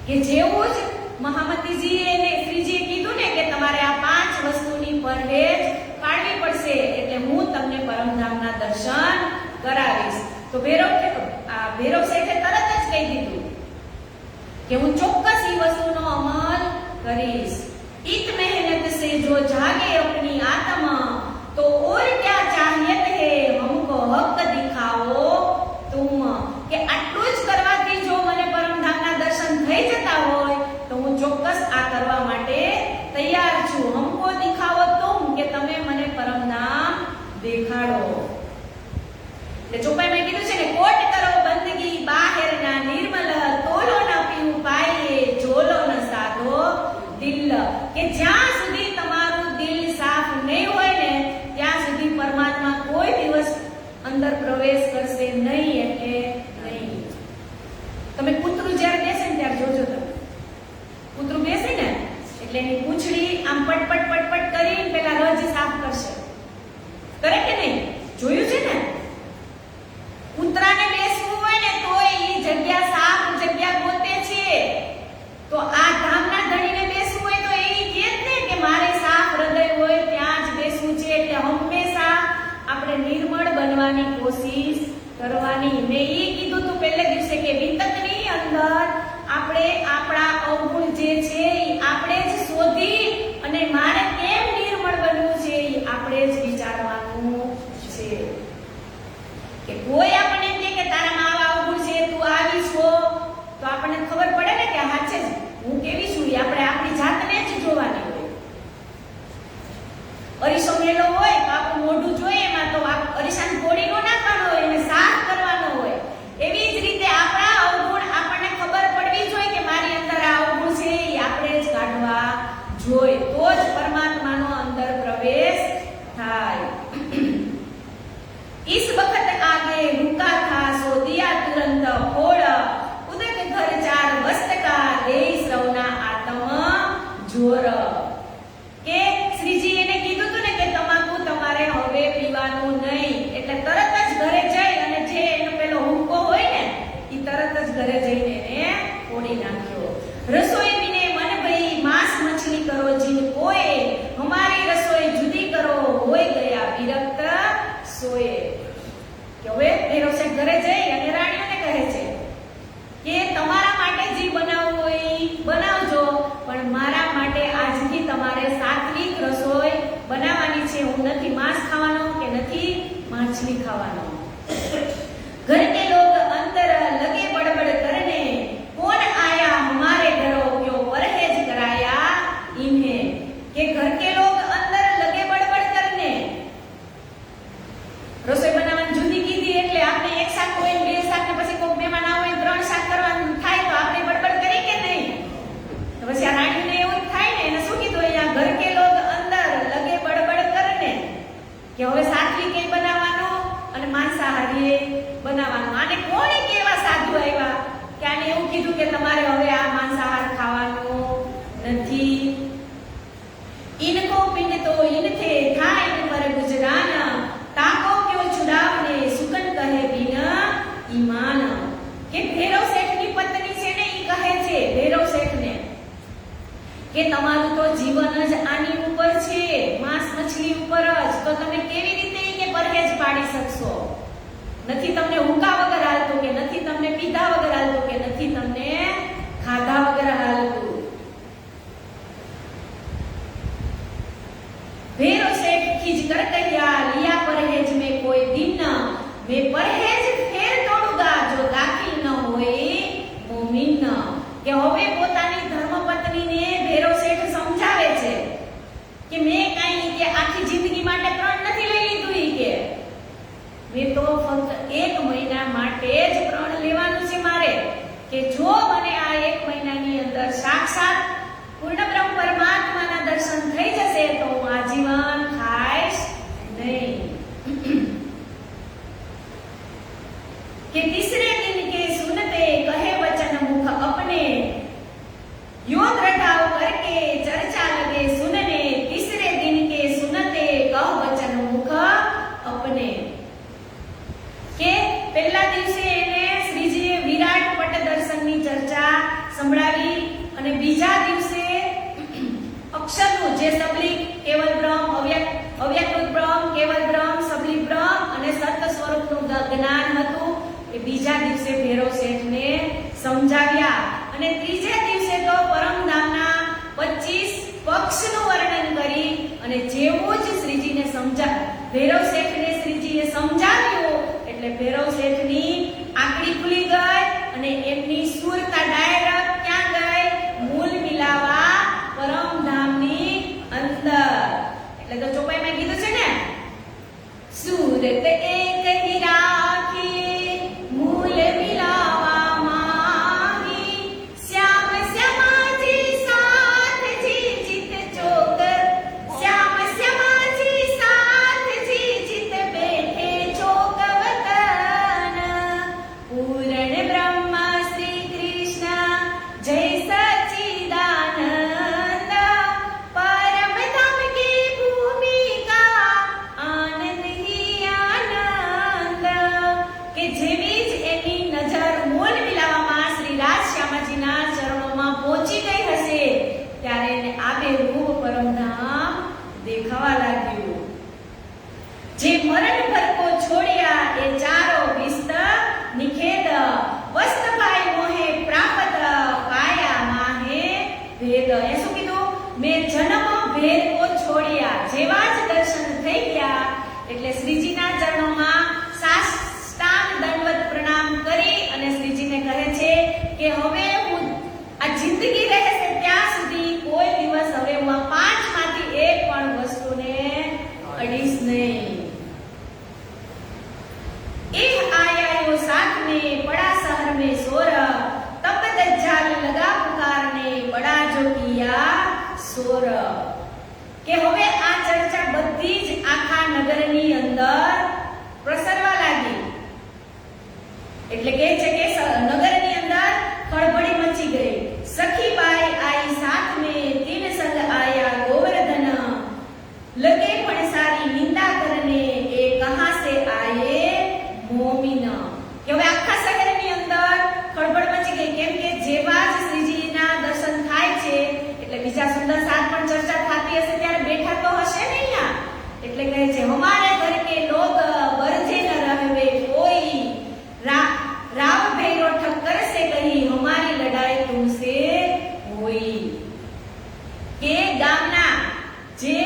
કે જેવું જ મહામતીજી એને શ્રીજીએ કીધું ને કે તમારે આ 5 વસ્તુની પરહેજ પાડવી પડશે એટલે હું તમને પરમધામના દર્શન કરાવીશ. તો ભૈરવ શેઠે તરત જ કહી દીધું કે હું ચોક્કસ એ વસ્તુનો અમલ કરીશ. इत मेहनत से जो जागे अपनी आत्मा तो और क्या चाहिए है हमको हक दिखाओ तुम. કે આટલું જ કરવાથી જો મને પરમધામના દર્શન થઈ જતા હોય તો હું ચોક્કસ આ કરવા માટે તૈયાર છું. हमको दिखाओ तुम કે તમે મને પરમધામ દેખાડો. એટલે ચોપાઈમાં કીધું છે ને, કોટ કરો બંદગી બાહેરના નિર્મલ, તોલો ના પીવું પાઈએ જોલો ન સાધો દિલ. કે જ્યાં સુધી તમારું દિલ સાફ નહીં હોય ને ત્યાં સુધી પરમાત્મા કોઈ દિવસ અંદર પ્રવેશ કરશે નહીં. એટલે નહીં. તમે કૂતરું જ્યારે બેસે ને ત્યારે જોજો, તમે કૂતરું બેસે ને એટલે એની પૂંછડી આમ પટપટ પટપટ કરીને પેલા રજ સાફ કરશે, કરે કે નહીં? જોયું છે ને? કૂતરાને બેસવું હોય ને તો એ જગ્યા સાફ જગ્યા ગોતે છે. તો આ ધામના ધણીને બેસવું હોય તો એ કહે ને કે મારે સાફ હૃદય હોય ત્યાં જ બેસવું છે. એટલે હંમેશા આપણે નિર્મળ બનવાની કોશિશ કરવાની. મેં એ કીધું તું પહેલે દિવસે કે વિતકની અંદર આપણે આપણા અવગુણ જે છે એ આપણે જ શોધી અને મારે કેમ નિર્મળ બનવું છે એ આપણે જ વિચારવાનું છે. કે કોઈ આપણને કહે કે તારામાં આવા અવગુણ છે, તું આવી છો, તો આપણને ખબર પડે ને કે હા છે હું કેવી છું. આપણે આપણી જાતને જ જોવાની હોય. અરીસો મેલો હોય તો આપણું મોઢું જોઈએ એમાં તો અરીસાને ફોડી નો નાખવાનો હોય, એને સાફ કરવાનો હોય. એવી જ રીતે આપણા અવગુણ આપણને ખબર પડવી જોઈએ કે મારી અંદર આ અવગુણ છે એ આપણે જ કાઢવા જોઈએ. તો જ પરમાત્માનો અંદર પ્રવેશ થાય. इस वक्त आगे रुका था सो दिया तुरंत फोड़, उदक घर 4 वस्त का दे श्रवना आत्म जोर. કે શ્રીજી એને કીધું તું ને કે તમાકુ તમારે હવે પીવાનું નહીં. એટલે તરત જ ઘરે જઈ અને જે એનો પેલો હુંકો હોય ને એ તરત જ ઘરે જઈને એને ફોડી નાખ્યો. રસોઈ બીને મન ભઈ માંસ મછલી કરો જીન કોએ, હમારી રસોઈ જુદી કરો હોય ગયા વિરક્ત સોએ. કે હવે ભૈરવ શેઠ ઘરે જઈ અને રાણીઓને કહે છે કે તમારા માટે જે બનાવવું હોય એ બનાવજો, પણ મારા માટે આજથી તમારે સાત્વિક રસોઈ બનાવવાની છે. હું નથી માંસ ખાવાનો કે નથી માછલી ખાવાનો. घर के लोग अंदर लगे बड़बड़ करने, कौन आया हमारे घरों કે ભૈરવ શેઠની પત્ની છે ને ઈ કહે છે ભૈરવ શેઠને કે તમારું તો જીવન જ આની ઉપર છે, માંસ મછલી ઉપર જ, તો તમે કેવી રીતે કે પરહેજ પાડી શકશો? નથી તમને હુંકા વગર હાલતું, કે નથી તમને પીધા વગર હાલતું, કે નથી તમને ખાધા વગર હાલતું. ભૈરવ શેઠ ખીજ કર કહ્યા, લિયા परहेज में कोई दिन मैं परहेज फेर तोड़ूंगा जो दाखिल न होए मोमिन. કે હવે પોતાની ધર્મપત્નીને ભૈરવ શેઠ સમજાવે છે કે મેં કાઈ કે આખી જિંદગી માટે પ્રણ નથી લઈ લીધું, ઈ કે મેં તો ફક્ત 1 મહિના માટે જ પ્રણ લેવાનું છે મારે, કે જો મને આ 1 મહિનાની અંદર સાક્ષાત પૂર્ણ બ્રહ્મ પરમાત્માના દર્શન થઈ જશે તો હું આજીવન ખાઈશ નહીં. કે तीसरे दिन के सुनते कहे वचन मुख अपने, यो दृढ़ाव करके चर्चा लगे सुनने. तीसरे दिन के सुनते कह वचन मुख अपने. કે પહેલા દિવસે એને શ્રીજીએ વિરાટ પટ દર્શનની ચર્ચા સંભળાવી અને બીજા દિવસે અક્ષરનું જે સબલિક કેવલ બ્રહ્મ, અવ્યક્ત બ્રહ્મ, કેવલ બ્રહ્મ, સબલિક બ્રહ્મ અને સત સ્વરૂપનું જ્ઞાન હતું એ બીજા દિવસે ભૈરવ શેઠને સમજાવ્યા. અને ત્રીજે દિવસે તો પરમધામના 25 પક્ષનું વર્ણન કરી અને જેવું જ શ્રીજીને ભૈરવ શેઠને શ્રીજીએ સમજાવ્યું એટલે ભૈરવ શેઠની આંખડી ખુલી ગઈ અને એમની સુરતા ડાયરેક્ટ ક્યાં ગઈ? મૂળ મિલાવા પરમધામની અંદર. એટલે તો ચોપાઈમાં કીધું છે ને, સુરત એક ही राखी मूल मिलावा माही, श्याम श्यामाजी साथ जी जित चोक, श्याम श्यामाजी साथ जी जित बैठे चोक वतन, पूर्ण ब्रह्म श्री कृष्ण जय सच्चिदानंद, परम धाम की भूमि का आनंद ही आनंद. કે જેવી જ એની નજર મૂળ મિલાવામાં શ્રી રાજ શ્યામાજીના ચરણોમાં પહોંચી ગઈ હશે ત્યારે એને આબેહૂબ પરમધામ દેખાવા લાગ્યું. જે મરણ ભરકો છોડ્યા એ ચારો વિસ્ત નિખેદ, વસ્ત ભાઈ મોહે પ્રાપ્ત પાયા માહે ભેદ. એ શું કીધું? મેં જન્મ ભેદ કો છોડ્યા. જેવા જ દર્શન થઈ ગયા એટલે શ્રીજીના ચરણોમાં સાષ્ટાંગ દંડવત પ્રણામ કરી અને શ્રીજીને કહે છે કે હવે હું આ જિંદગી રહેશે ત્યાં સુધી કોઈ દિવસ હવે હું આ 5 માંથી એક પણ વસ્તુને અડીશ નહીં. एक आया यो साथ में बड़ा शहर में शोर, तब दज्जाल लगा पुकारने बड़ा जो किया शोर. કે હવે આ ચર્ચા બધી જ આખા નગરની અંદર પ્રસરવા લાગી. એટલે કહે છે કે નગરની અંદર ખળભળી મચી ગઈ. સખી બાઈ આઈ સાથ में तीन संग आया गोवर्धन, लगे पण सारी निंदा करने ए कहां से आए मोमिन. કે હવે આખા શહેરની અંદર ખળભળ મચી ગઈ. કેમ કે જેવા જ શ્રીજીના દર્શન થાય છે એટલે બીજા સુંદર સાથ પણ ચર્ચા થતી હશે ત્યારે બેઠા તો હશે ને અહીંયા. એટલે કહે છે હમારે ઘર કે લોગ બરજે ન રહવે કોઈ, રાવ ભૈરો ઠક્કર સે કહી હમારી લડાઈ તુમસે હોઈ. કે ગામના જે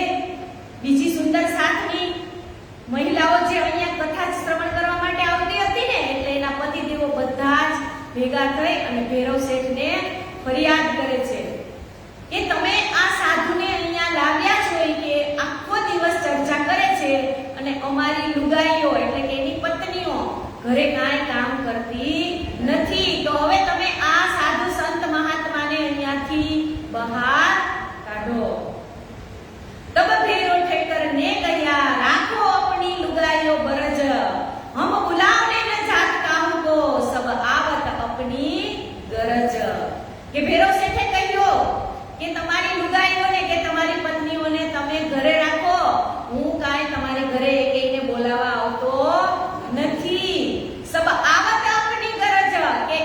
બીજી સુંદર સાથની મહિલાઓ જે અહીંયા કથા શ્રવણ કરવા માટે આવતી હતી ને એટલે એના પતિદેવો બધા જ ભેગા થઈ અને ભૈરવ શેઠને ફરિયાદ કરે છે કે તમે આ સાધુને અહીંયા લાવ્યા છો કે આખો દિવસ ચર્ચા કરે છે અને અમારી લુગાઈઓ એટલે કે એની પત્નીઓ ઘરે કાંઈ કામ કરતી નથી. તો હવે તમે આ સાધુ સંત મહાત્માને અહીંયાથી બહાર કાઢો. तब भैरव ठेकर ने कहा राखो अपनी लुगाइयों बरज, हम बुलावने न जात काहू को सब आवत अपनी गरज. કે ભૈરવ શેઠે કહ્યું કે તમારી લુગાઈઓને કે તમારી પત્નીઓને તમે ઘરે રાખો, હું કાંઈ તમારી ઘરે એકને બોલાવવા આવતો નથી. સબ આવત આપની ગરજ, કે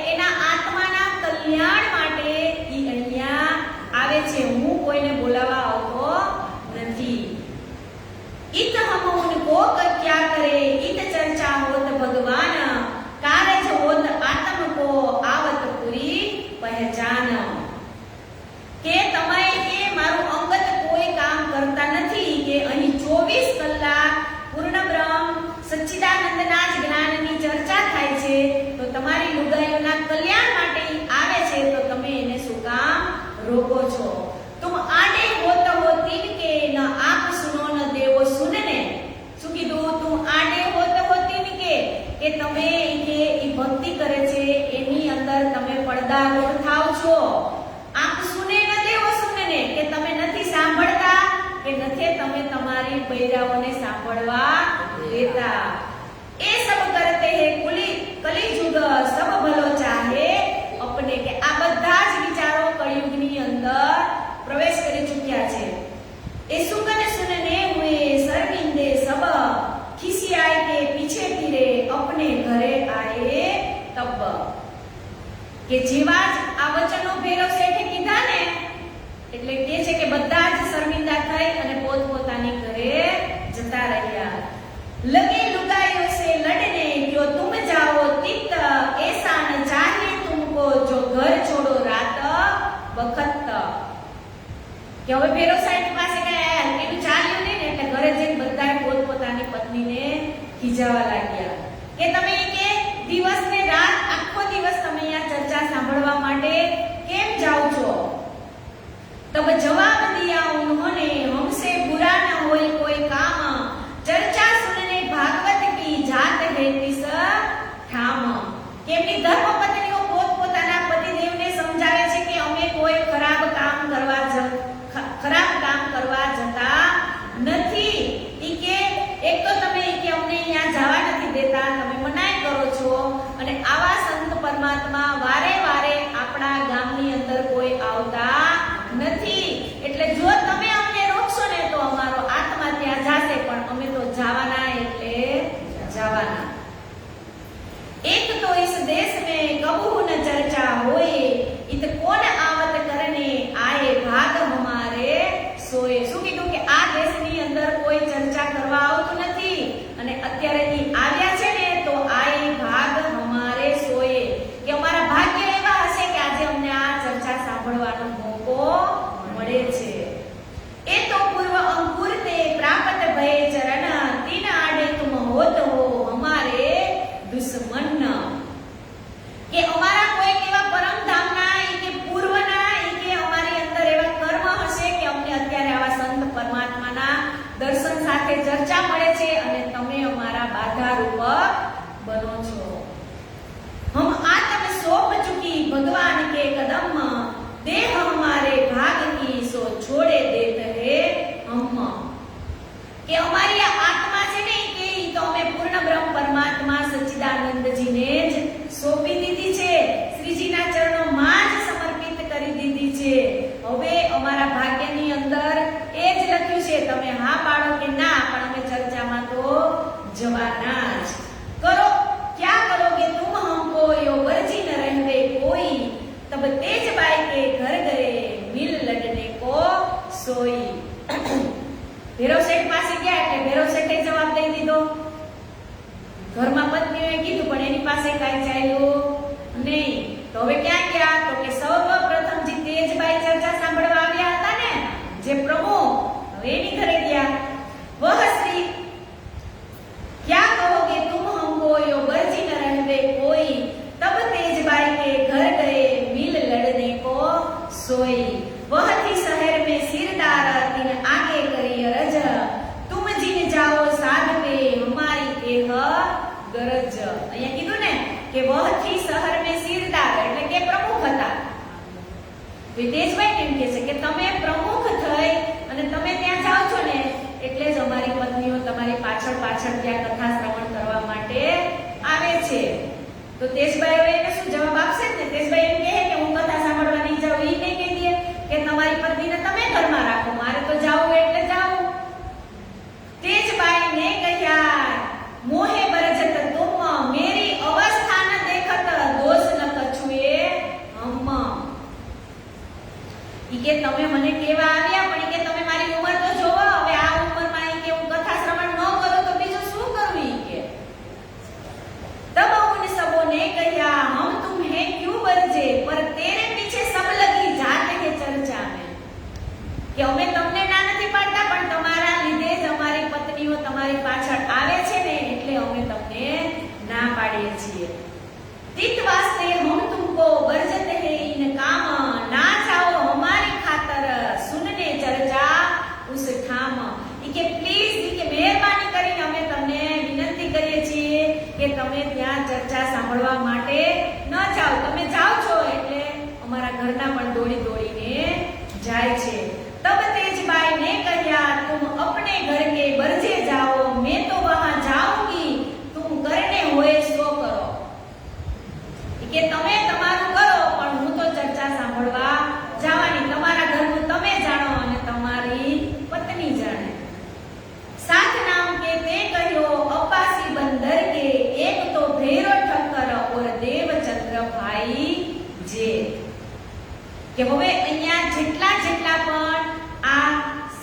બડાગોળ થાવ છો. આંખ સુને ન દેવો સુનને, કે તમે નથી સાંભળતા કે નથી તમે તમારી બૈરાઓને સાંભળવા દેતા. એ સબ કરતે હે કલિયુગ સબ ભલો ચાહે અપને, કે આ બધા જ વિચારો કળિયુગની અંદર પ્રવેશ કરી ચૂક્યા છે. એ સુગન સુનને હુએ શર્મિંદે સબ ખિસિયાય કે પીછે ફિરે અપને ઘરે આયે તબ, કે જેવા જ આ વચનો ભૈરવ શેઠે કીધા ને એટલે કે છે કે બધા જ શર્મિંદા થઈ અને પોતપોતાની ઘરે જતા રહ્યા. લગે લુગાઈઓ સે લડને ક્યો તુમ જાઓ તિત, એસા ન ચાહીએ તુમકો જો ઘર છોડો રાત વખત. કે હવે ભૈરવ સાહેબ પાસે ગયા, એનું ચાલ્યું નહીં ને એટલે ઘરે જઈને બધા પોતપોતાની પત્નીને ખીજાવા લાગ્યા કે તમે કે દિવસ ને રાત આખો દિવસ તમે અહીંયા ચર્ચા સાંભળવા માટે કેમ જાઓ છો? તબ જવાબ દિયા ઉन्होंने हमसे बुरा न होए कोई काम, चर्चा सुनने भागवत की जात है तिस ठाम. કેમની ધર્મપત્નીઓ પોતપોતાના પતિદેવને સમજાવે છે કે અમે કોઈ ખરાબ કામ કરવા જતા નથી. ઈ કે એક તો તમે કે અમને અહીંયા જવા નથી દેતા, તમે મનાઈ કરો છો, અને આવા સંત પરમાત્મા વારે વારે આપણા ગામની અંદર કોઈ આવતા નથી. એટલે જો તમે અમને રોકશો ને તો અમારો આત્મા ત્યાં જાશે, પણ અમે તો જવાના એટલે જવાના. એક તો इस देश में कबहू न चर्चा होए, इत कौन आवत करने आए भाग हमारे सोए. શું કીધું કે આ દેશની અંદર કોઈ ચર્ચા કરવા આવતું નથી, અને અત્યારે ઈ આવ્યા છે ને તો આએ ભાગ હમારે સોએ, કે અમારા ભાગ્ય એવા હશે કે આજે અમને આ ચર્ચા સાંભળવાનો મોકો મળે છે. એ તો પૂર્વ અંકુર તે પ્રાપ્ત ભય ચરણ, તીન આડે તુમ હોત હો હમારે દુશ્મન. કે અમારા કોઈ એવા પરમ ધામના કે પૂર્વના કે અમારી અંદર એવા કર્મ હશે કે અમને અત્યારે આવા સંત પરમાત્માના દર્શન સાથે ચર્ચા મળે છે અને તમે અમારા બાધા રૂપ બનો છો. હમ આત્મ સોપ ચુકી ભગવાન કે કદમ, દેહ હમારે ભાગ કી સો છોડે દેત હે હમ. કે અમારી આ આત્મા છે ને કે ઈ તો અમે પૂર્ણ બ્રહ્મ પરમાત્મા સચ્ચિદાનંદજીને જ સોંપી દીધી છે, શ્રીજીના ચરણોમાં જ સમર્પિત કરી દીધી છે. હવે અમારા ભાગ્યની અંદર એ જ લખ્યું છે, તમે હા પાડો કે ના, પણ અમે ચર્ચામાં તો જવાના જ. કરો ક્યાં કરોગે તુમ હમકો યો વર્જી ન રહેવે કોઈ, તબ તેજબાઈ કે ઘર ગયે મિલ લડને કો સોઈ. ભૈરવ શેઠ પાસે ગયા એટલે ભૈરવ શેઠે જવાબ દઈ દીધો. ઘરમાં પત્નીઓએ કીધું પણ એની પાસે કાંઈ ચાલ્યું નહીં. તો હવે ક્યાં ગયા? તો કે સૌપ્રથમ જે તેજબાઈ ચર્ચા સાંભળવા આવ્યા હતા ને, જે પ્રમુખ, હવે એની ઘરે ગયા. વહ શ્રી ક્યાં કહોગે તુમ હમકો યો વર્જી ન રહેવે કોઈ, તબ તેજબાઈ કે ઘર ગયે મિલ લડને કો સોઈ. वह थी शहर में सिरदार, तिन आगे करी अरज, तुम जिन जाओ साध पे हमारी केह गरज. અહીંયા કીધું ને કે વહ થી શહેર में सिरदार એટલે કે પ્રમુખ હતા. વિદેશભાઈ કેમ કહે છે કે તમે પ્રમુખ થઈ અને તમે ત્યાં જાઓ છો ને એટલે જ અમારી પત્નીઓ તમારી પાછળ ત્યાં કથા શ્રવણ કરવા માટે આવે છે. તો તેજભાઈ એને શું જવાબ આપશે ને? તેજભાઈ એમ કહે કે હું કથા સાંભળવા નહીં જાઉં. ઈ નહીં કહી દે કે તમારી પત્નીને તમે ઘરમાં રાખો, મારે તો જાવું એટલે જાવું. તેજબાઈ ને કહ્યા મોહે બરજત તુમ, મેરી અવસ્થા ન દેખત દોષ ન કછુએ હમ. ઈ કે તમે મને કેવા આવ્યા, પણ ઈ કે તમે મારી ઉંમર તો જોવો. હવે આ ઉંમરમાં ઈ કે હું કથા શ્રવણ ન કરું તો બીજું શું કરું? ઈ કે तब उन सबों ने कहा हम तुम्हें क्यों बरजे, पर तेरे पीछे सब लगी जाते हैं चर्चा में. કે અમે તમને ના નથી પાડતા, પણ તમારા લીધે જ અમારી પત્નીઓ તમારી પાછળ આવે છે ને એટલે અમે તમને ના પાડીએ છીએ. तित वास्ते हम तुमको बरजते हैं इन काम, ना जाओ हमारी खातर सुनने ઘરના પણ દોડી દોડીને જાય છે. તબ તેજબાઈ ને કહ્યા તુમ અપને ઘર કે બરજે જાઓ, मैं तो वहां जाऊंगी, तुम करने होए सो करो. કે તમે તમારું કરો પણ હું તો ચર્ચા સાંભળવા જવાની. તમારા ઘરનું તમે જાણો અને તમારી પત્ની જાણે. साथ नाम के ते कहो अब्बासी बंदर के, एक तो भैरो ठक्कर और देवचंद्र भाई जे. કે હવે અહીંયા જેટલા જેટલા પણ આ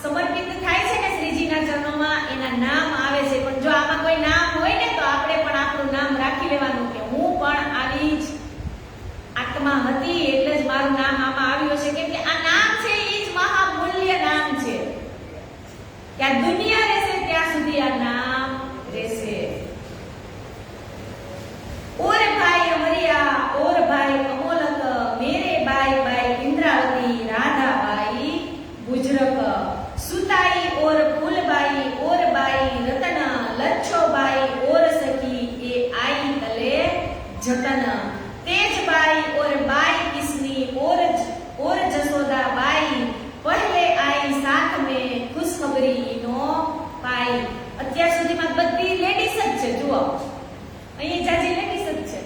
સમર્પિત થાય છે ને શ્રીજીના ચરણોમાં એના નામ આવે છે. પણ જો આમાં કોઈ નામ હોય ને તો આપણે પણ આપણું નામ રાખી લેવાનું કે હું પણ આવી જ આત્મા હતી એટલે જ મારું નામ આમાં આવ્યું છે. કેમ કે આ નામ છે એ જ મહામૂલ્ય નામ છે કે આ દુનિયા રહેશે ત્યાં સુધી આ નામ રહેશે. और भाई अमरिया और भाई अमोलक, मेरे भाई भाई इंद्रावती, राधा बाई गुजरक, सुताई और फूलबाई और बाई रतन, लच्छो बाई और सखी ये आई तले जतन, तेजबाई और बाई किसनी और जसोदा बाई पहले आई साथ में खुशखबरी नो पाई. અત્યાર સુધીમાં બધી લેડીઝ જ છે. જુઓ અહીં જાજી લેડીઝ જ છે.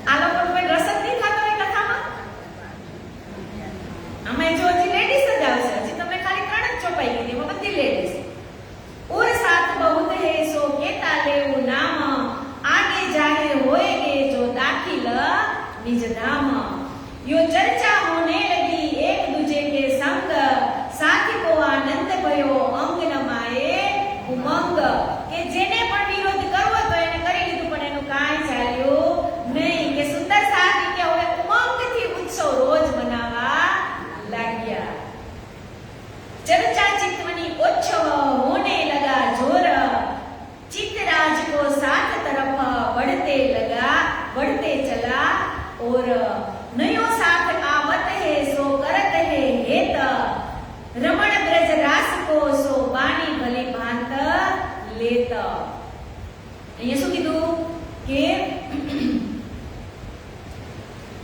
આ લોકો કોઈ રસ જ નહીં ખાતો હોય કથામાં. આમાં જો હજી લેડીઝ જ આવશે. હજી તમે ખાલી 3 જ ચોપાઈ ગઈ, એમાં બધી લેડીઝ. और साथ बहुत है सो केता लेऊ नाम, आगे जाहिर होएगे जो दाखिल निज धाम. यो चर्चा होने लगी एक दूजे के संग, साथी को आनंद भयो अंग नमाए उमंग. કે જેને પણ વિરોધ કરવો તો એને કરી લીધું પણ એનું કાંઈ ચાલ્યું નહીં. કે સુંદર સાથી કે હવે ઉમંગથી ઉત્સવ રોજ મનાવા લાગ્યા. चर्चा चितवनी उत्सव होने लगा जोर, चित्तराज को सात तरफ बढ़ते चला और नयो साथ आवत है सो करत है हेत, रमण ब्रज रास को सो बानी भली भांत लेत. અહીંયા શું કીધું કે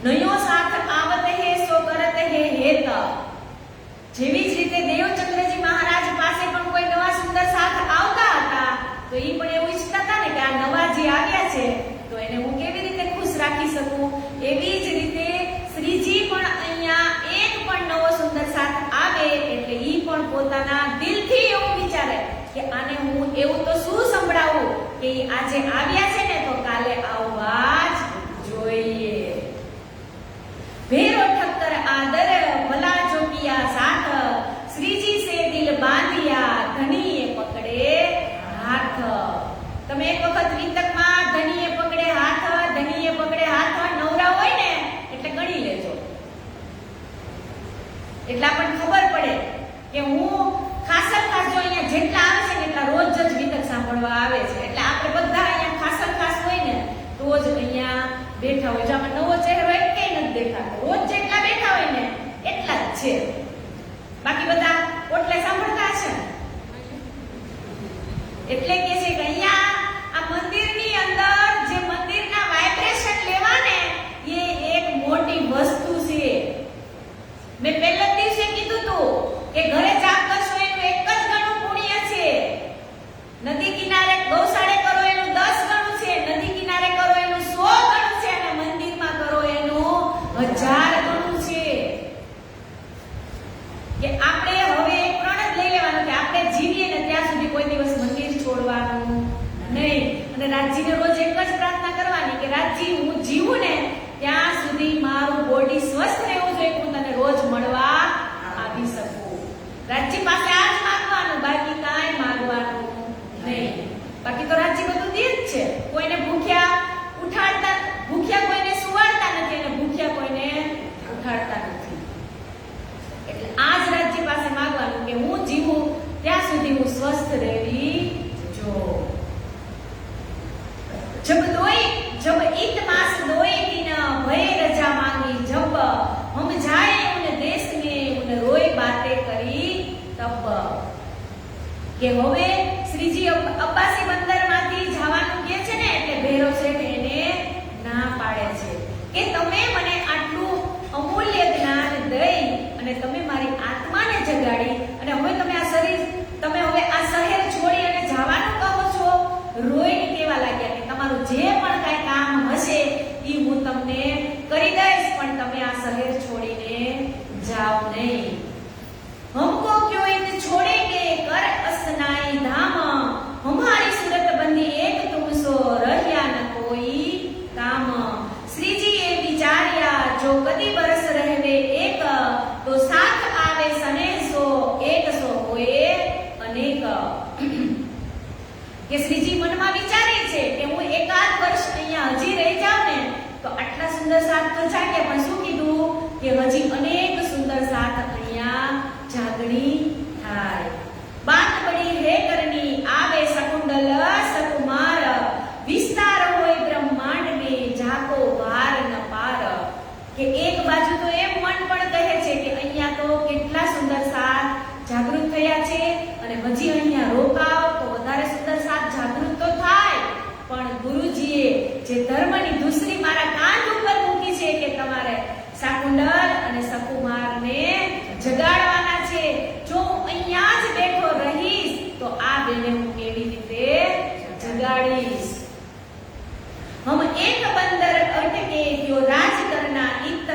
નયો સાથ આવત હે સો કરત હે હેત. જેવી જ રીતે દેવચંદ્રજી મહારાજ પાસે પણ કોઈ નવા સુંદર સાથ આવતા હતા તો એ પણ એવું ઈચ્છતા હતા ને કે આ નવા જે આવ્યા છે તો એને હું કેવી રીતે ખુશ રાખી શકું. એવી જ રીતે શ્રીજી પણ અહીંયા એક પણ નવો સુંદર સાથ આવે એટલે ઈ પણ પોતાના દિલથી એવું વિચારે કે આને હું એવું તો શું સંભળાવું કે આજે આવ્યા છે ને તો કાલે આવવા જ જોઈએ. ભેરો ઠક્કર આદર ભલા જો કિયા સાથ, શ્રીજી से दिल बांधिया धनीए पकड़े हाथ. તમે એક વખત વિતકમાં ધનીએ પકડે હાથ નવરા હોય ને એટલે ગણી લેજો. એટલે આપણને ખબર પડે કે હું ખાસર ખાસ જો અહીંયા જેટલા આવે છે ને એટલા રોજ જ વિતક સાંભળવા આવે છે. એટલે આપણે બધા અહીંયા ખાસર ખાસ હોય ને રોજ અહીંયા બેઠા હોય. જો આમાં નવો ચહેરો એક કઈ નથી દેખાતો. રોજ જેટલા બેઠા હોય ને એટલા જ છે. બાકી બધા ઓટલે સાંભળતા છે. એટલે કે છે કે અહીંયા આ મંદિરની અંદર જે મંદિરના વાઇબ્રેશન લેવાને એ એક મોટી વસ્તુ છે. મેં પહેલા દિવસે કીધું હતું કે ઘરે જાપ કરશો એનું એક જ ગણું પુણ્ય છે. નદી કિનારે ગૌશાળે કરો એનું 10 ગણું છે, નદી કિનારે કરો એનું 100 ગણું છે અને મંદિરમાં કરો એનું 1000 ગણું છે. કે આપણે હવે એક પ્રણ જ લઈ લેવાનું કે આપણે જીવીએ ને ત્યાં સુધી કોઈ દિવસ મંદિર છોડવાનું નહીં. અને રાજજીને રોજ એક જ પ્રાર્થના કરવાની કે રાજજી હું જીવું ને ત્યાં સુધી મારું બોડી સ્વસ્થ રહેવું જોઈએ, હું તને રોજ મળવા આવી શકું. રાજજી પાસે આ જ માંગવાનું, બાકી કાંઈ માંગવાનું નહીં. બાકી તો રાજજી બધું દે જ છે. કોઈને ભૂખ્યા કોઈને સુવાડતા નથી અને ભૂખ્યા કોઈને ઉઠાડતા નથી. એટલે આ જ રાજ્ય પાસે માંગવાનું કે હું જીવું ત્યાં સુધી હું સ્વસ્થ રહેવી જો. जब इत मास दोए दिन भय रजा मांगी, जब हम जाए उन देश में उन रोए बातें करी तब. કે હવે શ્રીજી અબ્બાસી બંદરમાંથી જવાનું કહે છે ને એટલે ભૈરવ શેઠ એને ના પાડે છે કે તમે મને અને તમે મારી આત્માને જગાડી અને હવે તમે આ શરીર તમે હવે આ શહેર છોડી અને જવાનું કહો છો. રોઈને કેવા લાગ્યા કે તમારું જે પણ કાંઈ કામ હશે એ હું તમને કરી દઈશ, પણ તમે આ શહેર છોડીને જાઓ નહીં. हमको क्यों इत छोड़ेंगे कर असनाई धाम, हमारी सूरत बंदी एक तुम सो રહ્યા ન કોઈ કામ. શ્રીજીએ વિચાર્યા જો કદી બરસ રહેવે એક, તો સાથ આવે સને સો એક સો હોય અનેક. કે શ્રીજી મનમાં વિચારે છે કે હું એકાદ વર્ષ અહીંયા હજી રહી જાઉં ને તો આટલા સુંદર સાથ તો જાગે, પણ શું કીધું કે હજી અનેક સુંદર સાથ અહીંયા જાગણી થાય. બાત બડી હે કરની આવે શકુંડલ સકુમાર, વિસ્તાર હોય બ્રહ્માંડ મે જાકો વાર ન પાર. કે એક બાજુ તો એમ મન પણ કહે છે કે અહીંયા તો કેટલા સુંદર સાથ જાગૃત થયા છે અને હજી અહીંયા રોકાવ તો વધારે સુંદર સાથ જાગૃત તો થાય. પણ ગુરુજીએ જે ધર્મની દૂસરી મારા કાંધ ઉપર મૂકી છે કે તમારે શકુંડલ અને સકુમારને જગાડવાના છે. જો હું અહીંયા જ બેઠો રહીશ તો આ બેને હું કેવી રીતે જગાડીશ. हम एक बंदर अटके जो राज करना इत,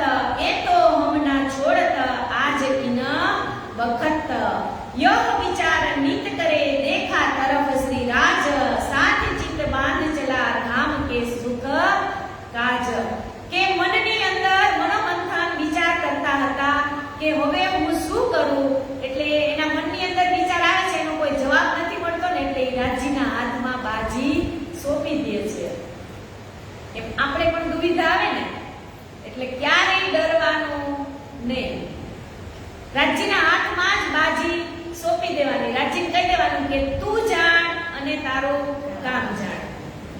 ए तो हम ना छोड़त आज इन बखत. यह विचार नित करे देखा तरफ श्री राज, साथ चित बांध चला धाम के सुख काज. કે મનની અંદર મનોમંથન વિચાર કરતા હતા કે હવે હું શું કરું. એટલે એના મનની અંદર વિચાર આવે છે, એનો કોઈ જવાબ નથી મળતો ને એટલે એ રાજ્યના હાથમાં બાજી સોંપી દે છે. એમ આપણે પણ દુવિધા આવે ને એટલે ક્યારેય ડરવાનું નહીં. રાજ્યના હાથમાં જ બાજી સોંપી દેવાની. રાજ્યને કહી દેવાનું કે તું જાણ અને તારું કામ જાણ.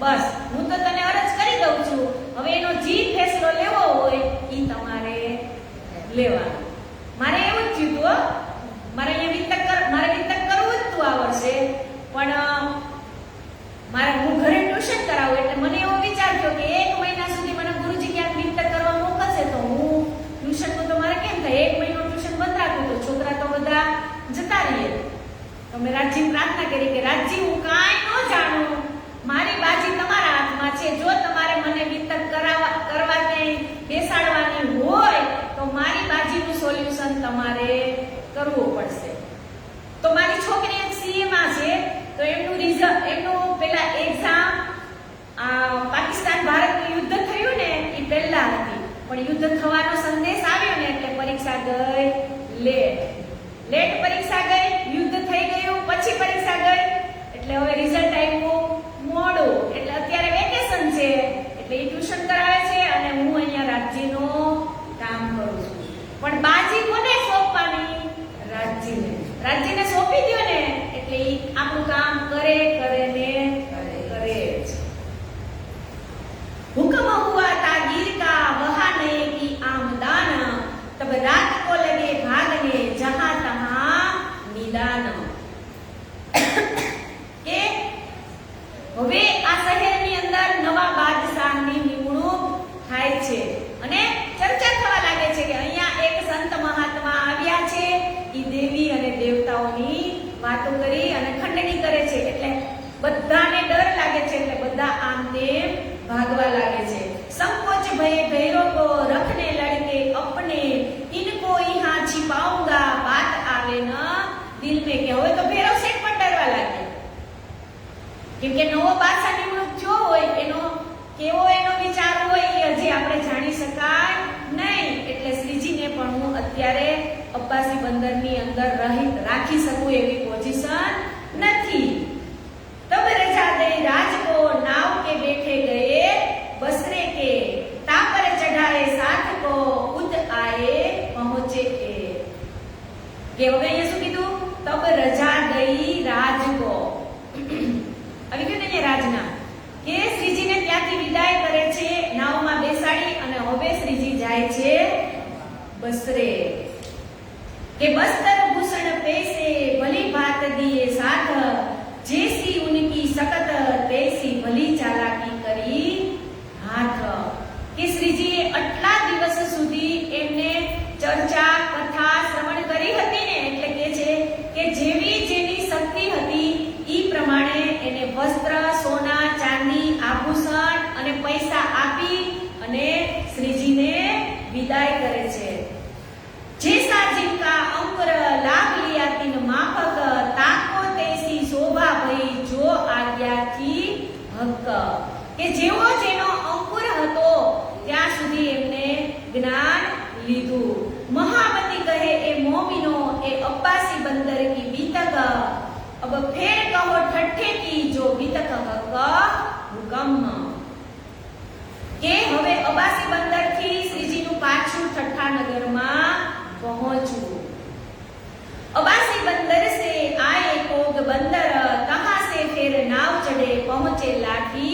બસ હું તો તને અરજ કરી દઉં છું, હવે એનો જે ફેસલો લેવો હોય એ તમારે લેવાનો. મારે એવું જ થયું હતું. મારે વિતક કરવું જ તું આ વર્ષે, પણ મારે હું ઘરે ટ્યુશન કરાવું એટલે મને એવો વિચાર થયો કે 1 મહિના સુધી મને ગુરુજી ક્યાંક વિતક કરવા મોકલશે તો હું ટ્યુશનનું તો મારે કેમ થાય, 1 મહિનો ટ્યુશન બંધ રાખું તો છોકરા તો બધા જતા રહીએ. તો મેં રાજ્યની પ્રાર્થના કરી કે રાજ્ય હું કાંઈ ન જાણું, મારી બાજી તમારા હાથમાં છે. જો તમારે મને વિતક કરવા ક્યાંય બેસાડવાની હોય તો મારી બાજીનું સોલ્યુશન તમારે કરવું પડશે. તો મારી છોકરી એક સીએ માં છે તો એમનું રિઝલ્ટ એમનું પેલા એક્ઝામ પાકિસ્તાન ભારતનું યુદ્ધ થયું ને એ પહેલા હતી, પણ યુદ્ધ થવાનો સંદેશ આવ્યો ને એટલે પરીક્ષા ગઈ લેટ પરીક્ષા ગઈ, યુદ્ધ થઈ ગયું પછી પરીક્ષા ગઈ એટલે હવે રિઝલ્ટ આવ્યું મોડું. એટલે અત્યારે વેકેશન છે એટલે એ ટ્યુશન કરાવે છે અને હું અહીંયા રાજ્યનું કામ કરું છું. પણ બાજી કોને સોંપવાની? રાજ્યને સોંપી દો ને એટલે એ આપણું કામ કરે જ. હુકમ હુઆ તાગીર કા બહાને કી આમદાન, તબ રાત કો લગે ભાગને જહાં તહાં નિદાન. કે હવે આ શહેરની અંદર નવા બાદશાહની નિમણૂક થાય છે અને ચર્ચા થવા લાગે છે કે અહીંયા એક સંત મહાત્મા આવ્યા છે, ઈ દેવી અને દેવતાઓની વાતો કરી અને ખંડણી કરે છે. એટલે બધાને ડર લાગે છે એટલે બધા આમ તેમ ભાગવા લાગે છે. સંકોચ ભય ભૈરો કો રખને લડકે અપને, ઇनको यहाँ छिपाऊंगा बात आवे न दिल में. કે હવે તો ભૈરવ શેઠ પણ ડરવા લાગે કેમ કે નવો બાદશાહ નિમણૂક થયો હોય એનો વિચાર હોય એ હજી આપણે જાણી શકાય નહીં. એટલે શ્રીજીને પણ હું અત્યારે અબ્બાસી બંદરની અંદર રાખી શકું એવી પોઝિશન નથી. તબ રજા દે રાજ કો નાવ કે બેઠે ગયે બસરે કે, તાપર ચઢાએ સાથ કો ઉદ આએ પહોંચે કે. હવે અહીંયા શું કીધું? તબ રજા ગઈ રાજ કો. આવી ગયું ને રાજના કે શ્રીજીને ત્યાંથી વિદાય કરે છે નાવમાં બેસાડી અને હવે શ્રીજી જાય છે બસરે. કે બસ્તર ભૂષણ પેસે ભલી ભાત દિए साथ, जैसी उनकी सकत तैसी भली चालाकी કરી હાથ. કે શ્રીજીએ આટલા દિવસ સુધી એમને ચર્ચા કથા ज्ञान लीधु। महामती कहे ए मोमिनो ए अब्बासी बंदर की बीतक, अब फेर कहो ठट्ठे की जो बीतक हक हुकम के हवे अब्बासी बंदर थी श्रीजी नु पाछू ठट्ठा नगर में पहुंचू। अब्बासी बंदर से आए कोग बंदर, कहां से फिर नाव चढ़े पहुंचे लाठी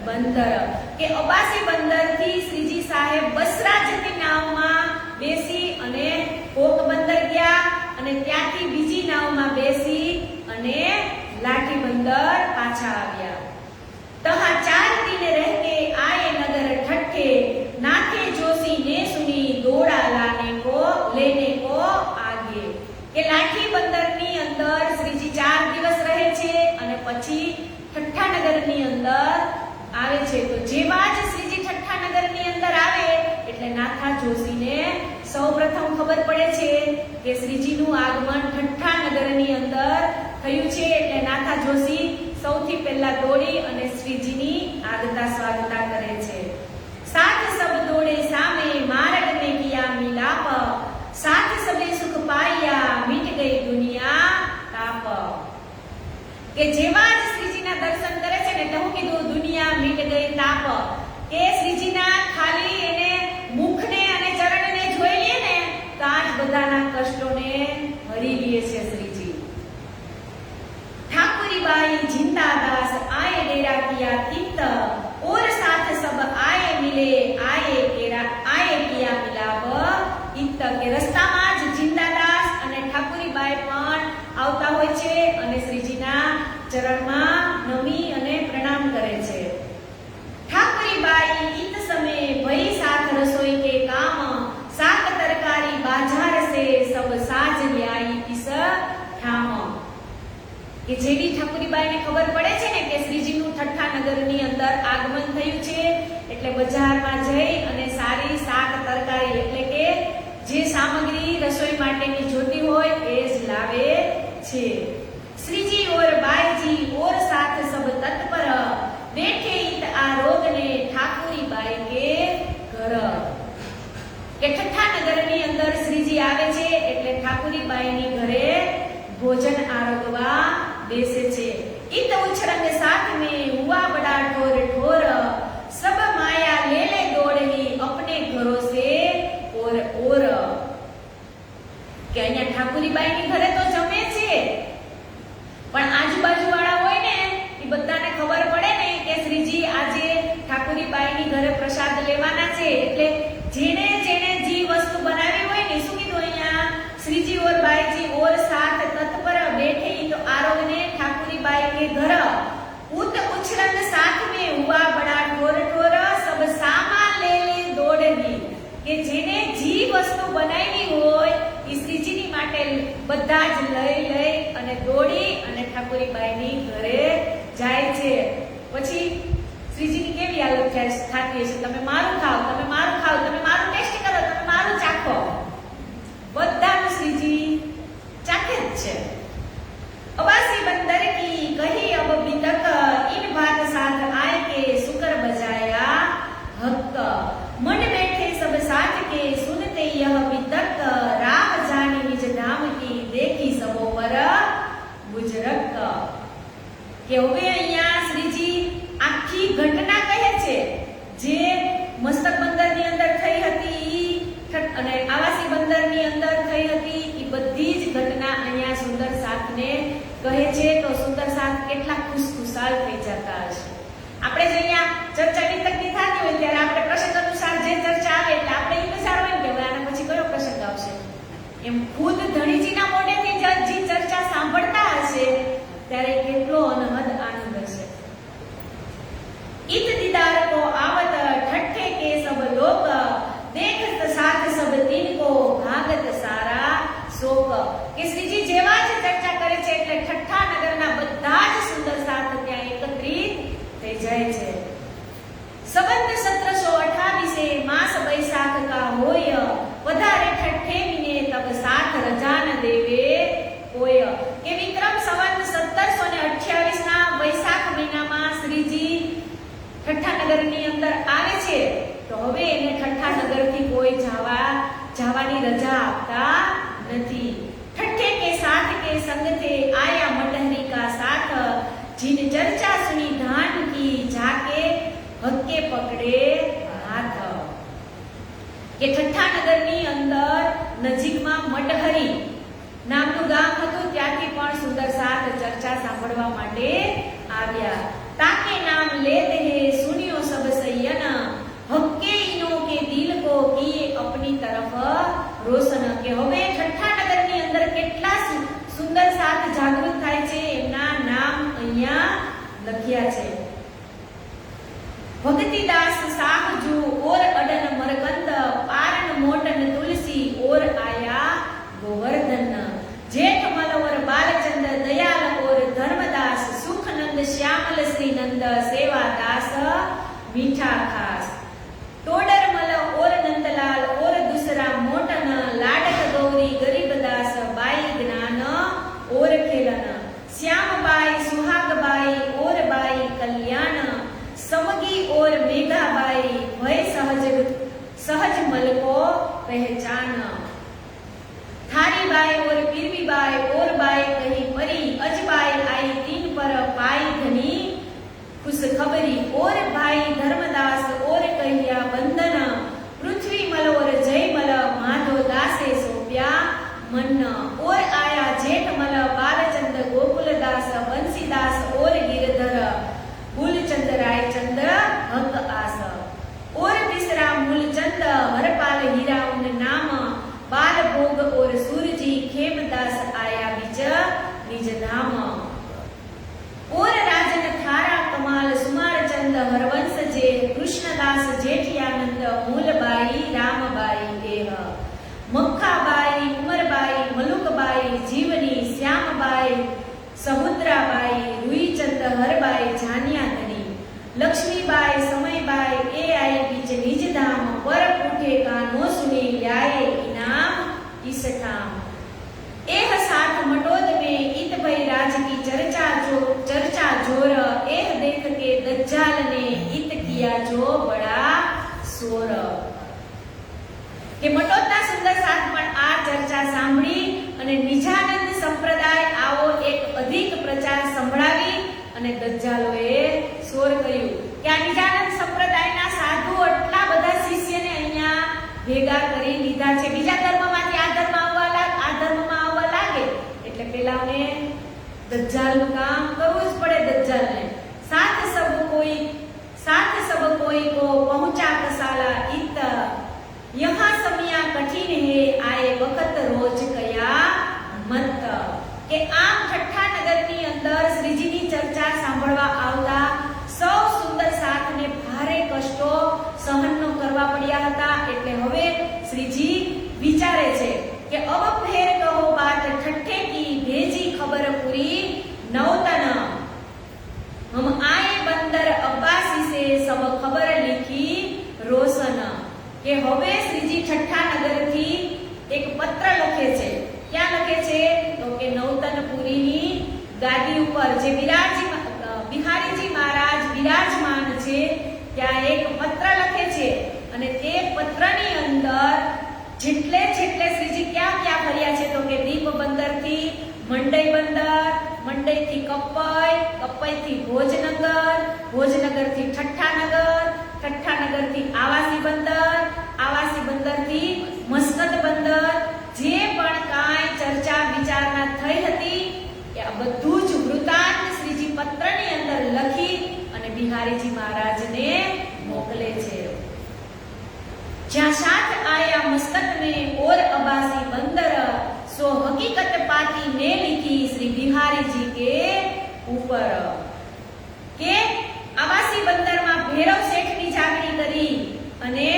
बंदर। के अब्बासी बंदर थी श्रीजी साहेब बसरा जती नाव में बेसी अने कोग बंदर गया अने त्याथी बीजी नाव में बेसी अने लाठी बंदर पाछा आव्या। तहा 4 दिन रहके आए नगर ठट्ठे, नाथे जोशी ने सुनी दौड़ा लेने को आगे। के लाठी बंदर नी अंदर श्रीजी 4 दिवस रहे छे अने पछी ठट्ठा नगर नी अंदर आवे छे। तो जेवा ज श्रीजी ठट्ठा नगर नी अंदर आवे એટલે નાથા જોશીને સૌપ્રથમ ખબર પડે છે કે શ્રીજીનું આગમન ठट्ठा નગરની અંદર થયું છે। એટલે નાથા જોશી સૌથી પહેલા દોડી અને શ્રીજીની આગતા સ્વાગતા કરે છે। साथ सब दौड़े सामे मार्ग में किया मिलाप, साथ सबे सुख पाया मिट गई दुनिया ताप। के जेवा ज श्रीजीना दर्शन करे छे ने तो હું કીધું दुनिया मिट गई ताप। के श्रीजीना खाली એને મુખને અને ચરણને જોઈ લે ને તો આજ બધાના કષ્ટોને હરી લે છે શ્રીજી। ठाकुरी बाई जिंदादास आए डेरा किया तीत, और साथ सब आए मिले आए किया मिलाप इत। के रસ્તામાં જ जिंदादास અને ઠાकुरी बाई પણ આવતા હોય છે અને શ્રીજીના ચરણમાં નમી અને પ્રણામ કરે છે। ठाकुरी बाई इत समय भई साथ रसोई के काम, साग तरकारी बाजार से सब साज ल्याई इस ठाम। કે જેવી ઠાકુરીબાઈને ખબર પડે છે ને કે શ્રીજીનું ઠઠ્ઠા નગરની અંદર આગમન થયું છે એટલે બજારમાં જઈ અને સારી શાક તરકારી એટલે કે જે સામગ્રી રસોઈ માટેની જોતી હોય એ જ લાવે છે। શ્રીજી और बाईजी और साथ सब तत्पर, बैठे इत आ रोगने ઠાકુરીબાઈ के घर। કે ઠઠ્ઠા નગરની અંદર શ્રીજી આવે છે એટલે ઠાકુરીબાઈની ઘરે भोजन आरोगवा बेसे छे। इत उछरंग साथ में हुआ बड़ा ठोर ठोर, सब माया ले ले दौड़ही अपने घरों से और। के અહીંયા ઠાકુરીબાઈની ઘરે તો જમે છે પણ આજુબાજુ વાળા હોય ને એ બધાને ખબર પડે ને કે શ્રીજી આજે ઠાકુરીબાઈની ઘરે પ્રસાદ લેવાના છે એટલે જેને જેને જે વસ્તુ બનાવી હોય ને શું કીધું અહીંયા श्रीजी और बाईजी और साथ तत्पर, बैठे तो आरोगने ठाकुरीबाई के घर। उत उछरंग साथ में हुआ बड़ा ठोर ठोर, सब सामान ले दौड़नी। के जेने जी वस्तु बनावी होय ई श्रीजीनी माटे બધા જ લઈ અને દોડી અને ઠાકુરીબાઈની ઘરે જાય છે। પછી શ્રીજીની કેવી હાલત થતી હશે, તમે મારું ખાઓ, તમે મારું ખાઓ, તમે મારું ટેસ્ટ કરો, તમે મારું ચાખો, બધાનું શ્રીજી ચાખે જ છે। अब्बासी बंदर की कही अब बीतक, इन बात साथ आए के शुक्र बजाया हक। मन बैठे सब साथ के सुनते यह बीतक, राम जानी निज धाम की देखी सबो पर गुजरक। के હવે અહીંયા શ્રીજી આખી ઘટના કહે છે જે મસ્તક બંદરની અંદર થઈ હતી અને આવાસી બંદરની અંદર થઈ હતી એ બધી જ ઘટના અહીંયા સુંદર સાથને કહે છે। તો સુંદર સાથ કેટલા ખુશખુશાલ થઈ જતા હશે। આપણે જે અહીંયા ચર્ચા નિતકની થતી હોય ત્યારે આપણે પ્રસંગ અનુસાર જે ચર્ચા આવે એટલે આપણે એ વિચારવું કે આના પછી કયો પ્રસંગ આવશે એમ ખુદ ધણીજીના મોઢેથી જે ચર્ચા સાંભળતા હશે ત્યારે કેટલો અનહદ આનંદ હશે। इत दीदार को आवत ठट्ठे के सब लोग, देखत साथ सब दिन को भागत सारा शोक। કે શ્રીજી જેવા જ ચર્ચા કરે છે એટલે ઠઠ્ઠા નગરના બધા જ સુંદર સાથ ત્યાં એકત્રિત થઈ જાય છે। સંવત 1728 આવવાની રજા આપતા નથી। ठट्ठे के साथ के संग थे आया मटहरी का साथ, जिन चर्चा सुनी धान की जाके हक्के पकड़े हाथ। કે ઠઠ્ઠાનગરની અંદર નજીકમાં મટહરી નામનું ગામ હતું, ત્યાંથી પણ સુંદર સાત ચર્ચા સાંભળવા માટે આવ્યા। તાકે નામ લેતે હે સુનિયો સબ સૈયન, હક્કે ઇનો કે દિલ કો કિએ અપની તરફ રોશન। કે હવે ઠઠ્ઠાનગરની અંદર કેટલા સુંદર સાત જાગૃત થાય છે, એમના નામ અહીંયા લખ્યા છે। भक्तिदास साहजू और अडन मरकंद, पारन मोटन तुलसी और आया गोवर्धन। जेठ मलवर बालचंद दयाल और धर्मदास, सुखनंद श्यामल श्रीनंद सेवा दास मीठा खास। टोडर मल और नंदलाल और दूसरा मोटन, लाडक गौरी गरीबदास बाई ज्ञान और खेलन। श्याम बाई सुहाग बाई और बाई कल्याण, समगी और मेघा बाई भय सहज मल को पहचान। थारी बाई और पीरवी बाई और बाई कहीं परी, अजबाई आई तीन पर पाई धनी खुश खबरी। और भाई धर्मदास और कहिया बंदन, पृथ्वी मल और जय मल माधो दासे सोप्या मन। और आया जेठ मल बालचंद गोकुलदास, बंसीदास और गिरधर, मूलचंद रायचंद हक आस। और तीसरा मूलचंद हरपाल हीरा उन नाम, बाल भोग और सूरजी खेमदास आया बीच निज धाम। और राजन थारा कमाल सुमार चंद हरवंश जे, कृष्णदास जेठियानंद मूलबाई रामबाई देह। मक्खाबाई उमरबाई मलुकबाई जीवनी, श्यामबाई समुद्राबाई रुईचंद हरबाई जानिया धनी। लक्ष्मीबाई समयबाई ए आई बीच निज धाम, पर उठे का नो सुनी ल्याए इनाम इस ठाम। एह साथ मटोद में इत भई राज की चर्चा जोर, एह देख के दज्जाल ने इत किया जो बड़ा शोर। કે મટોદના સુંદર સાત પણ આ ચર્ચા સાંભળી અને નિજાનંદ સંપ્રદાય આવો એક અધિક પ્રચાર સંભળાવી અને દજ્જાલોએ શોર કર્યું કે આ નિજાનંદ સંપ્રદાયના સાધુ આટલા બધા શિષ્યને અહીંયા ભેગા કરી લીધા છે, બીજા ધર્મમાંથી આ ધર્મમાં આવવા લાગે એટલે પેલાને દજ્જાલનું કામ કરવું જ પડે। દજ્જાલને સાથ સબ કોઈ કો પહોંચા કસાલા इत, यहाँ समिया कठिन है आए वक्त रोज कया मत। के आम ઠઠ્ઠાનગરની અંદર શ્રીજીની ચર્ચા સાંભળવા આવતા સૌ સુંદર સાથને ભારે કષ્ટો સહનનો કરવા પડ્યા હતા। એટલે હવે શ્રીજી વિચારે છે કે અબ ફેર કહો બાત ઠઠ્ઠે की भेजी खबर पूरी नौतन, हम आए बंदर अब्बासी से सब खबर लिखी रोशन। કે હવે શ્રીજી ઠઠ્ઠાનગરથી એક પત્ર લખે છે। ક્યાં લખે છે તો કે નૌતનપુરીની ગાદી ઉપર જે બિહારીજી મહારાજ બિરાજમાન છે ત્યાં એક પત્ર લખે છે અને તે પત્રની અંદર જેટલે શ્રીજી ક્યાં ફર્યા છે તો કે દીપ બંદરથી મંડઈ બંદર, મંડઈથી કપ્પઈથી ભોજનગર, ભોજનગરથી ઠઠ્ઠાનગરથી આવાસી બંદરથી મસ્કત બંદર, જે પણ કાંઈ ચર્ચા વિચારણા થઈ હતી એ આ બધું જ વૃતાંત શ્રીજી પત્રની અંદર લખી અને બિહારીજી મહારાજને મોકલે છે। જ્યાં સાથ આયા મસ્કત में और अबासी बंदर, सो हकीकत पाती ने लिखी श्री बिहारी जी के ऊपर। के आवासी बंदर में भैरव सेठ ની જાગણી કરી અને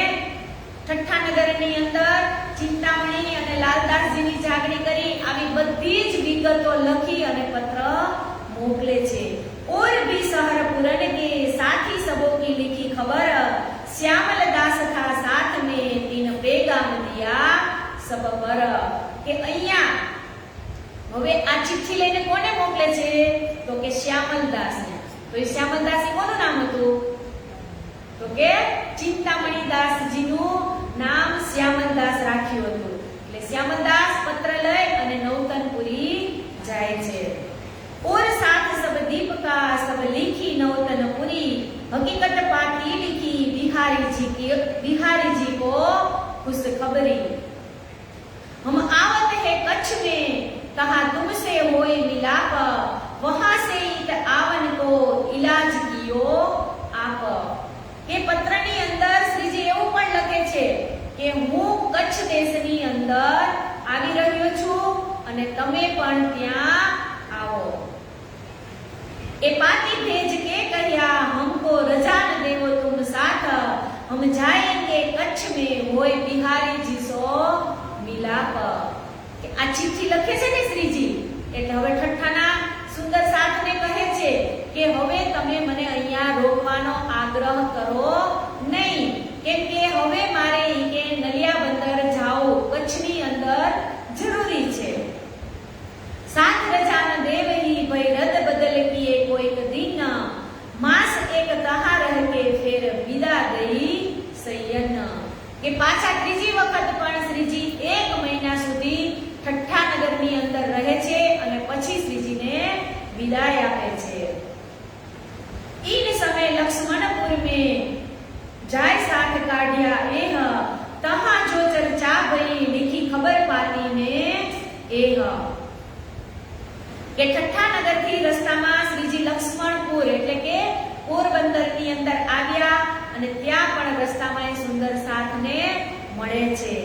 ઠઠ્ઠાનગરની અંદર ચિંતામણી અને લાલદાસજીની જાગણી કરી, આવી બધી જ વિગતો લખી અને પત્ર મોકલે છે। और भी शहर पूरन के साथी सबों की लिखी खबर, श्यामल दास था साथ में तीन पैगाम दिया सब पर। કે અહીંયા હવે આ ચિઠ્ઠી લઈને કોને મોકલે છે તો કે શ્યામલદાસને। તો એ શ્યામલદાસ એ કોનું નામ હતું તો કે ચિંતામણી દાસજીનું નામ શ્યામલદાસ રાખ્યું હતું। श्यामदास पत्र लय अने नौतनपुरी जाय छे। और साथ सब दीपका सब लिखी नौतनपुरी, हकीकत पाती लिखी बिहारी जी को खुश खबरी। हम आवत है कच्छ में, कहा तुमसे होए मिलाप, वहां से इत आवन को इलाज कियो आप। એ પત્રની અંદર શ્રીજી એવું પણ લખે છે કે હું કચ્છ દેશની અંદર આવી રહ્યો છું અને તમે પણ ત્યાં આવો। એ પાती भेज के कहिया हमको रजा न देवो तुम साथ, हम जाएंगे कच्छ में होए बिहारी जी सो मिलाप। आ चिट्ठी लखे છે ને શ્રીજી, એટલે હવે ઠઠ્ઠાના સુંદર સાથને કહે છે કે હવે તમે મને અહીંયા રોકવાનો આગ્રહ કરો નહીં, કેમ કે હવે મારે કે નલિયા બંદર જાઓ, કચ્છની અંદર જરૂરી છે। साथ रजा न देवही भई रद बदल किए कोई दिन, मास एक तहा रह के फिर विदा गई सयन। કે પાછા ત્રીજી વખત પણ શ્રીજી 1 મહિના સુધી ઠઠ્ઠા નગરની અંદર રહે છે અને પછી શ્રીજીને વિદાય આપે છે। इन समय लक्ष्मणपुर में जाय साथ काढ़िया एह, तहा जो चर्चा भई लिखी खबर पाती ने एह। કે ઠઠ્ઠા નગરથી રસ્તામાં શ્રીજી લક્ષ્મણપુર એટલે કે પોરબંદરની અંદર આવ્યા અને ત્યાં પણ રસ્તામાં એ સુંદર સાથને મળે છે।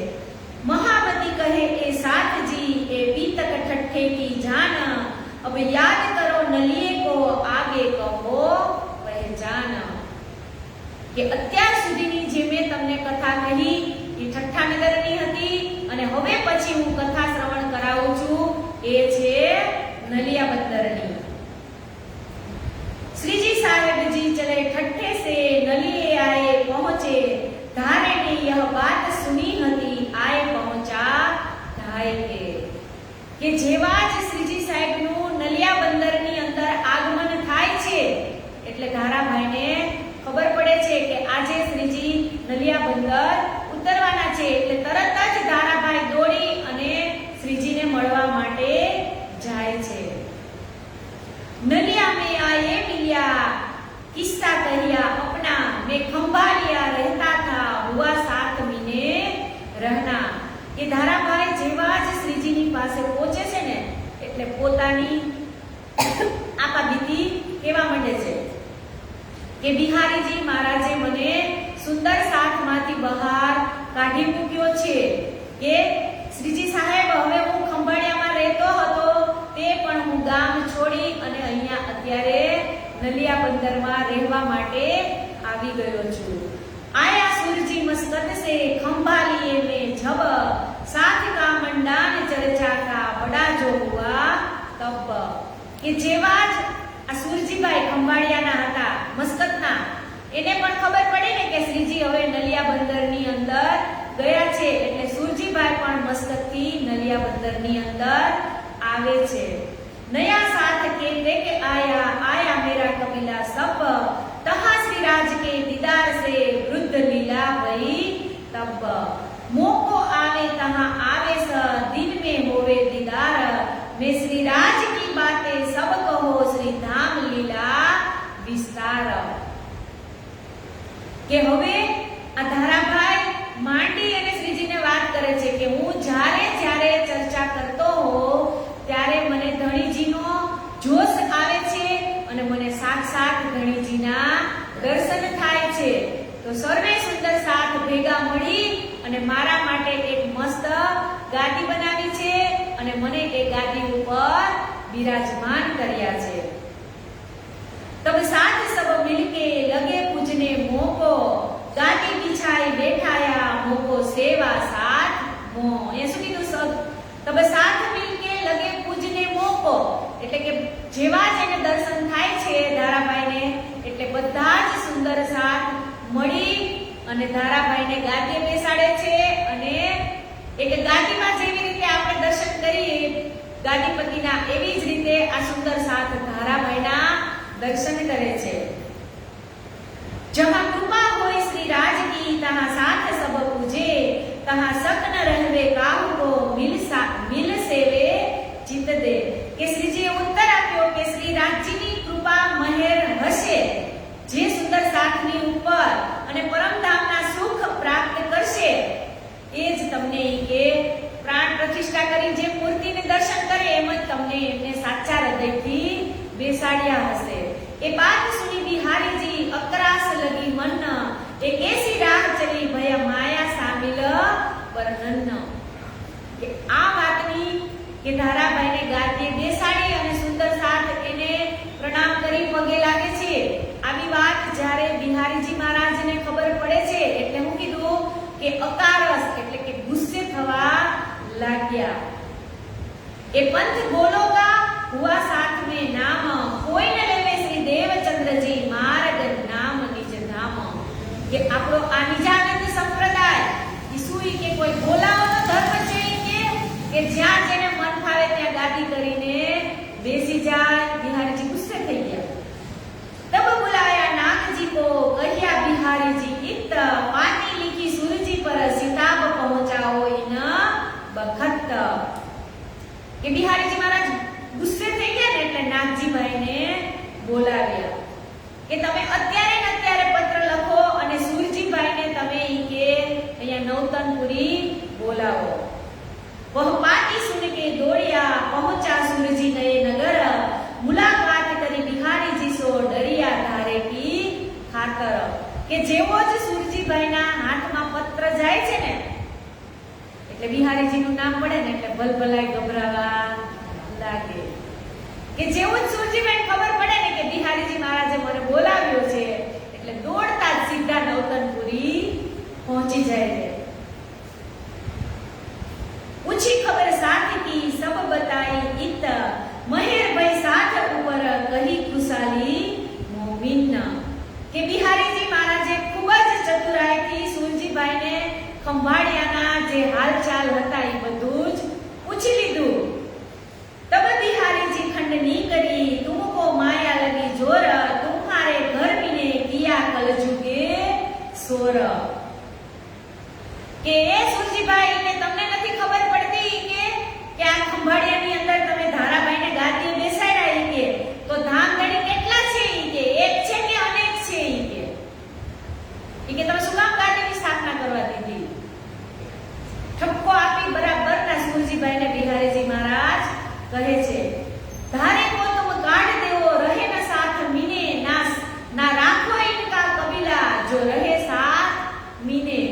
महामती कहे ए साथ जी ए पीतक ठट्ठे की जान, अब याद करो नलिए को आगे कहो पहचान। કે અત્યાર સુધીની જે મેં તમને કથા કહી એ ઠઠ્ઠા નગરની હતી અને હવે પછી હું કથા શ્રવણ કરાવું છું એ છે नलिया बंदरनी। श्रीजी साहेब जी चले ठट्ठे से नलिए आए पहुंचे, धारे ने यह बात सुनी हती आए पहुंचा ढाई के जेवा ज श्रीजी साहेब नु नलिया बंदरनी अंदर आगमन थाय छे એટલે ધારાભાઈને ખબર પડે છે કે આજે શ્રીજી નલિયા બંદર ઉતરવાના છે એટલે તરત જ ધારાભાઈ દોડી અને શ્રીજીને મળવા માટે जाए छे। नलिया में आए मिलिया, किस्सा कहिया अपना, मैं खंभालिया रहता था, हुआ 7 महीने रहना। ये धाराभाई जेवा ज श्रीजीनी पासे पહોંચे છે ને એટલે પોતાની આપા બીતી કેવા માંડે છે કે બિહારીજી મહારાજે મને સુંદર સાથમાંથી બહાર કાઢી મૂક્યો છે કે શ્રીજી સાહેબ હવે હું ખંભાળિયામાં રહેતો હતો તે પણ હું ગામ છોડી અને અહીંયા અત્યારે નલિયા બંદરમાં રહેવા માટે આવી ગયો છું। आया सूरजी मस्कत से खंभालिए में जब, साथ का मंडान चर्चा का बड़ा जो हुआ तब। કે જેવા જ આ સુરજીભાઈ ખંભાળિયાના હતા મસ્કતના, એને પણ ખબર પડી ને કે શ્રીજી હવે નલિયા બંદરની અંદર ગયા છે એટલે સુરજીભાઈ પણ મસ્કતથી નલિયા બંદરની અંદર आवे छे। नया साथ कहते के आया आया मेरा कबीला सब, तहा श्री राज के दीदार से वृद्ध लीला भई तब। मोको आवे तहा आवे स दिन में होवे दीदार, मैं श्री राज की बातें सब कहो श्री धाम लीला विस्तार। के हवे आ धाराभाई માંડી અને શ્રીજીને વાત કરે છે કે હું જ્યારે જ્યારે ચર્ચા કરતો હો ત્યારે મને ધણીજીનો જોશ આવે છે અને મને સાક્ષાત ધણીજીના દર્શન થાય છે। તો સર્વે સુંદર સાથ ભેગા મળી અને મારા માટે એક મસ્ત ગાદી બનાવી છે અને મને એ ગાદી ઉપર બિરાજમાન કર્યા છે। तब साथ सब मिलके लगे पूजने मोको, गादी बिछाई बैठाया मोको सेवा साथ मो। ये શું કીધું સબ तब साथ मिलके लगे पूजने मोको એટલે કે જેવા જ એને દર્શન થાય છે ધારાભાઈને એટલે બધા જ સુંદર સાથ મળી અને ધારાભાઈને ગાદીએ બેસાડે છે અને એક ગાદીમાં જેવી રીતે આપણે દર્શન કરીએ ગાદીપતિના એવી જ રીતે આ સુંદર સાથ ધારાભાઈના दर्शन करे छे। जहाँ कृपा होय श्री राज की तहाँ साथ सब पूजे, तहाँ सक न रहवे काहू को मिल બેસાડ્યા હશે। એ બાત સુની બિહારીજી અકરાસ લગી મન, એ કેસી રાહ ચલી ભય માયા સામિલ વર્ણન। કે આ વાતની કે ધારાભાઈને ગાદીએ બેસાડી અને સુંદર સાથ એને પ્રણામ કરી પગે લાગે છે। આવી વાત જ્યારે બિહારીજી મહારાજને ખબર પડે છે એટલે હું કીધું કે અકારસ એટલે કે ગુસ્સે થવા લાગ્યા। એ પંથ બોલોગા હુઆ સાથ में नाम, कोई न लेवे श्री देवचंद्र जी मार्ग नाम निज धाम। કે આપણો આ નિજાનંદ સંપ્રદાય ઈસુઈ કે કોઈ બોલાવાનો ધર્મ છે કે જ્યાં જેને મન ફાવે ત્યાં ગાદી કરીને બેસી જાય। બિહારીજી ગુસ્સે થઈ ગયા। तब बुलाया नाग जी को, कहिया बिहारी जी इत, पानी लिखी सूरजी पर सिताब पहुंचाओ इन बखत। કે બિહારીજી મહારાજ ગુસ્સે થઈ ગયા ને એટલે નાગજીભાઈને બોલાવ્યા કે તમે અત્યારે ને અત્યારે પત્ર લખો અને સુરજીભાઈને તમે ઈ કે અહીંયા નવતનપુરી બોલાવો। वह पाती सुन के दौड़िया, पहुंचा सूरजी नए नगर, मुलाकात करी बिहारी जी सो डरिया धारे की खातर। કે જેવો જ સુરજીભાઈના હાથમાં પત્ર જાય છે ને એટલે બિહારીજીનું નામ પડે ને એટલે ભલભલાઈ ગભરાવા લાગે। કે જેવું જ સુરજીભાઈને ખબર પડે ને કે બિહારીજી મહારાજે મને બોલાવ્યો છે એટલે દોડતા જ સીધા નવતનપુરી પહોંચી જાય છે। पूछी खबर साथ की सब बताई इत, महेर भाई साथ ऊपर कही खुशाली मोमिन। के बिहारीजी महाराजे खूब ज चतुराईथी સુરજીભાઈને ખંભાળિયાના જે હાલચાલ હતા એ બધું જ પૂછી લીધું। तब बिहारी जी खंडनी करी, तुमको माया लगी जोर, तुम्हारे घर में किया कलजुगे सोर। કે એ સુરજીભાઈ ને તમને નથી ખબર પડતી કે આ ખંભાળિયાની અંદર તમે ધારાભાઈને ગાદીએ બેસાડ્યા કે તો ધામધણી કેટલા છે કે એક છે કે અનેક છે કે તમે શું કામ ગાદીની સ્થાપના કરવા દીધી। ઠપકો આપી બરાબરના સુરજીભાઈને બિહારીજી મહારાજ કહે છે, ધારે को तुम काट देवो, रहे न साथ मीने, ना राखो इनका कबीला, जो रहे साथ मीने।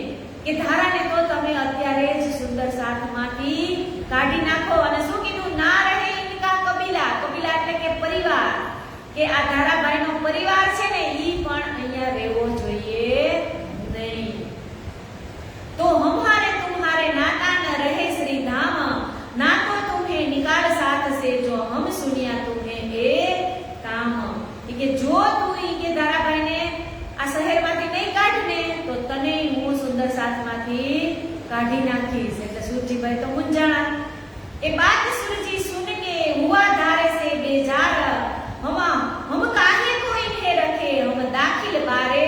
કે ધારાને તો તમે અત્યારે જ સુંદર સાથમાંથી કાઢી નાખો અને શું કીધું ના રહે ઇનકા કબીલા। કબીલા એટલે કે પરિવાર, કે આ ધારાભાઈનો પરિવાર છે ને ઈ પણ અહીંયા રહેવો જોઈએ નહીં। તો હમારે तुम्हारे नाता न रहे श्री धाम, ना तो तुम्हें निकाल साथ से, जो हम सुनिया तुम्हें ए काम। કે જો તું ઈ કે ધારાભાઈને આ શહેરમાંથી નહીં કાઢને તો તને હું સુંદર સાથમાંથી કાઢી નાખીશ। એટલે સુરજીભાઈ તો મૂંઝાણા। એ બાત સુરજી સુન के हुआ धारे से बेजार, हम काहे को इन्हें रखे, हम दाखिल बारे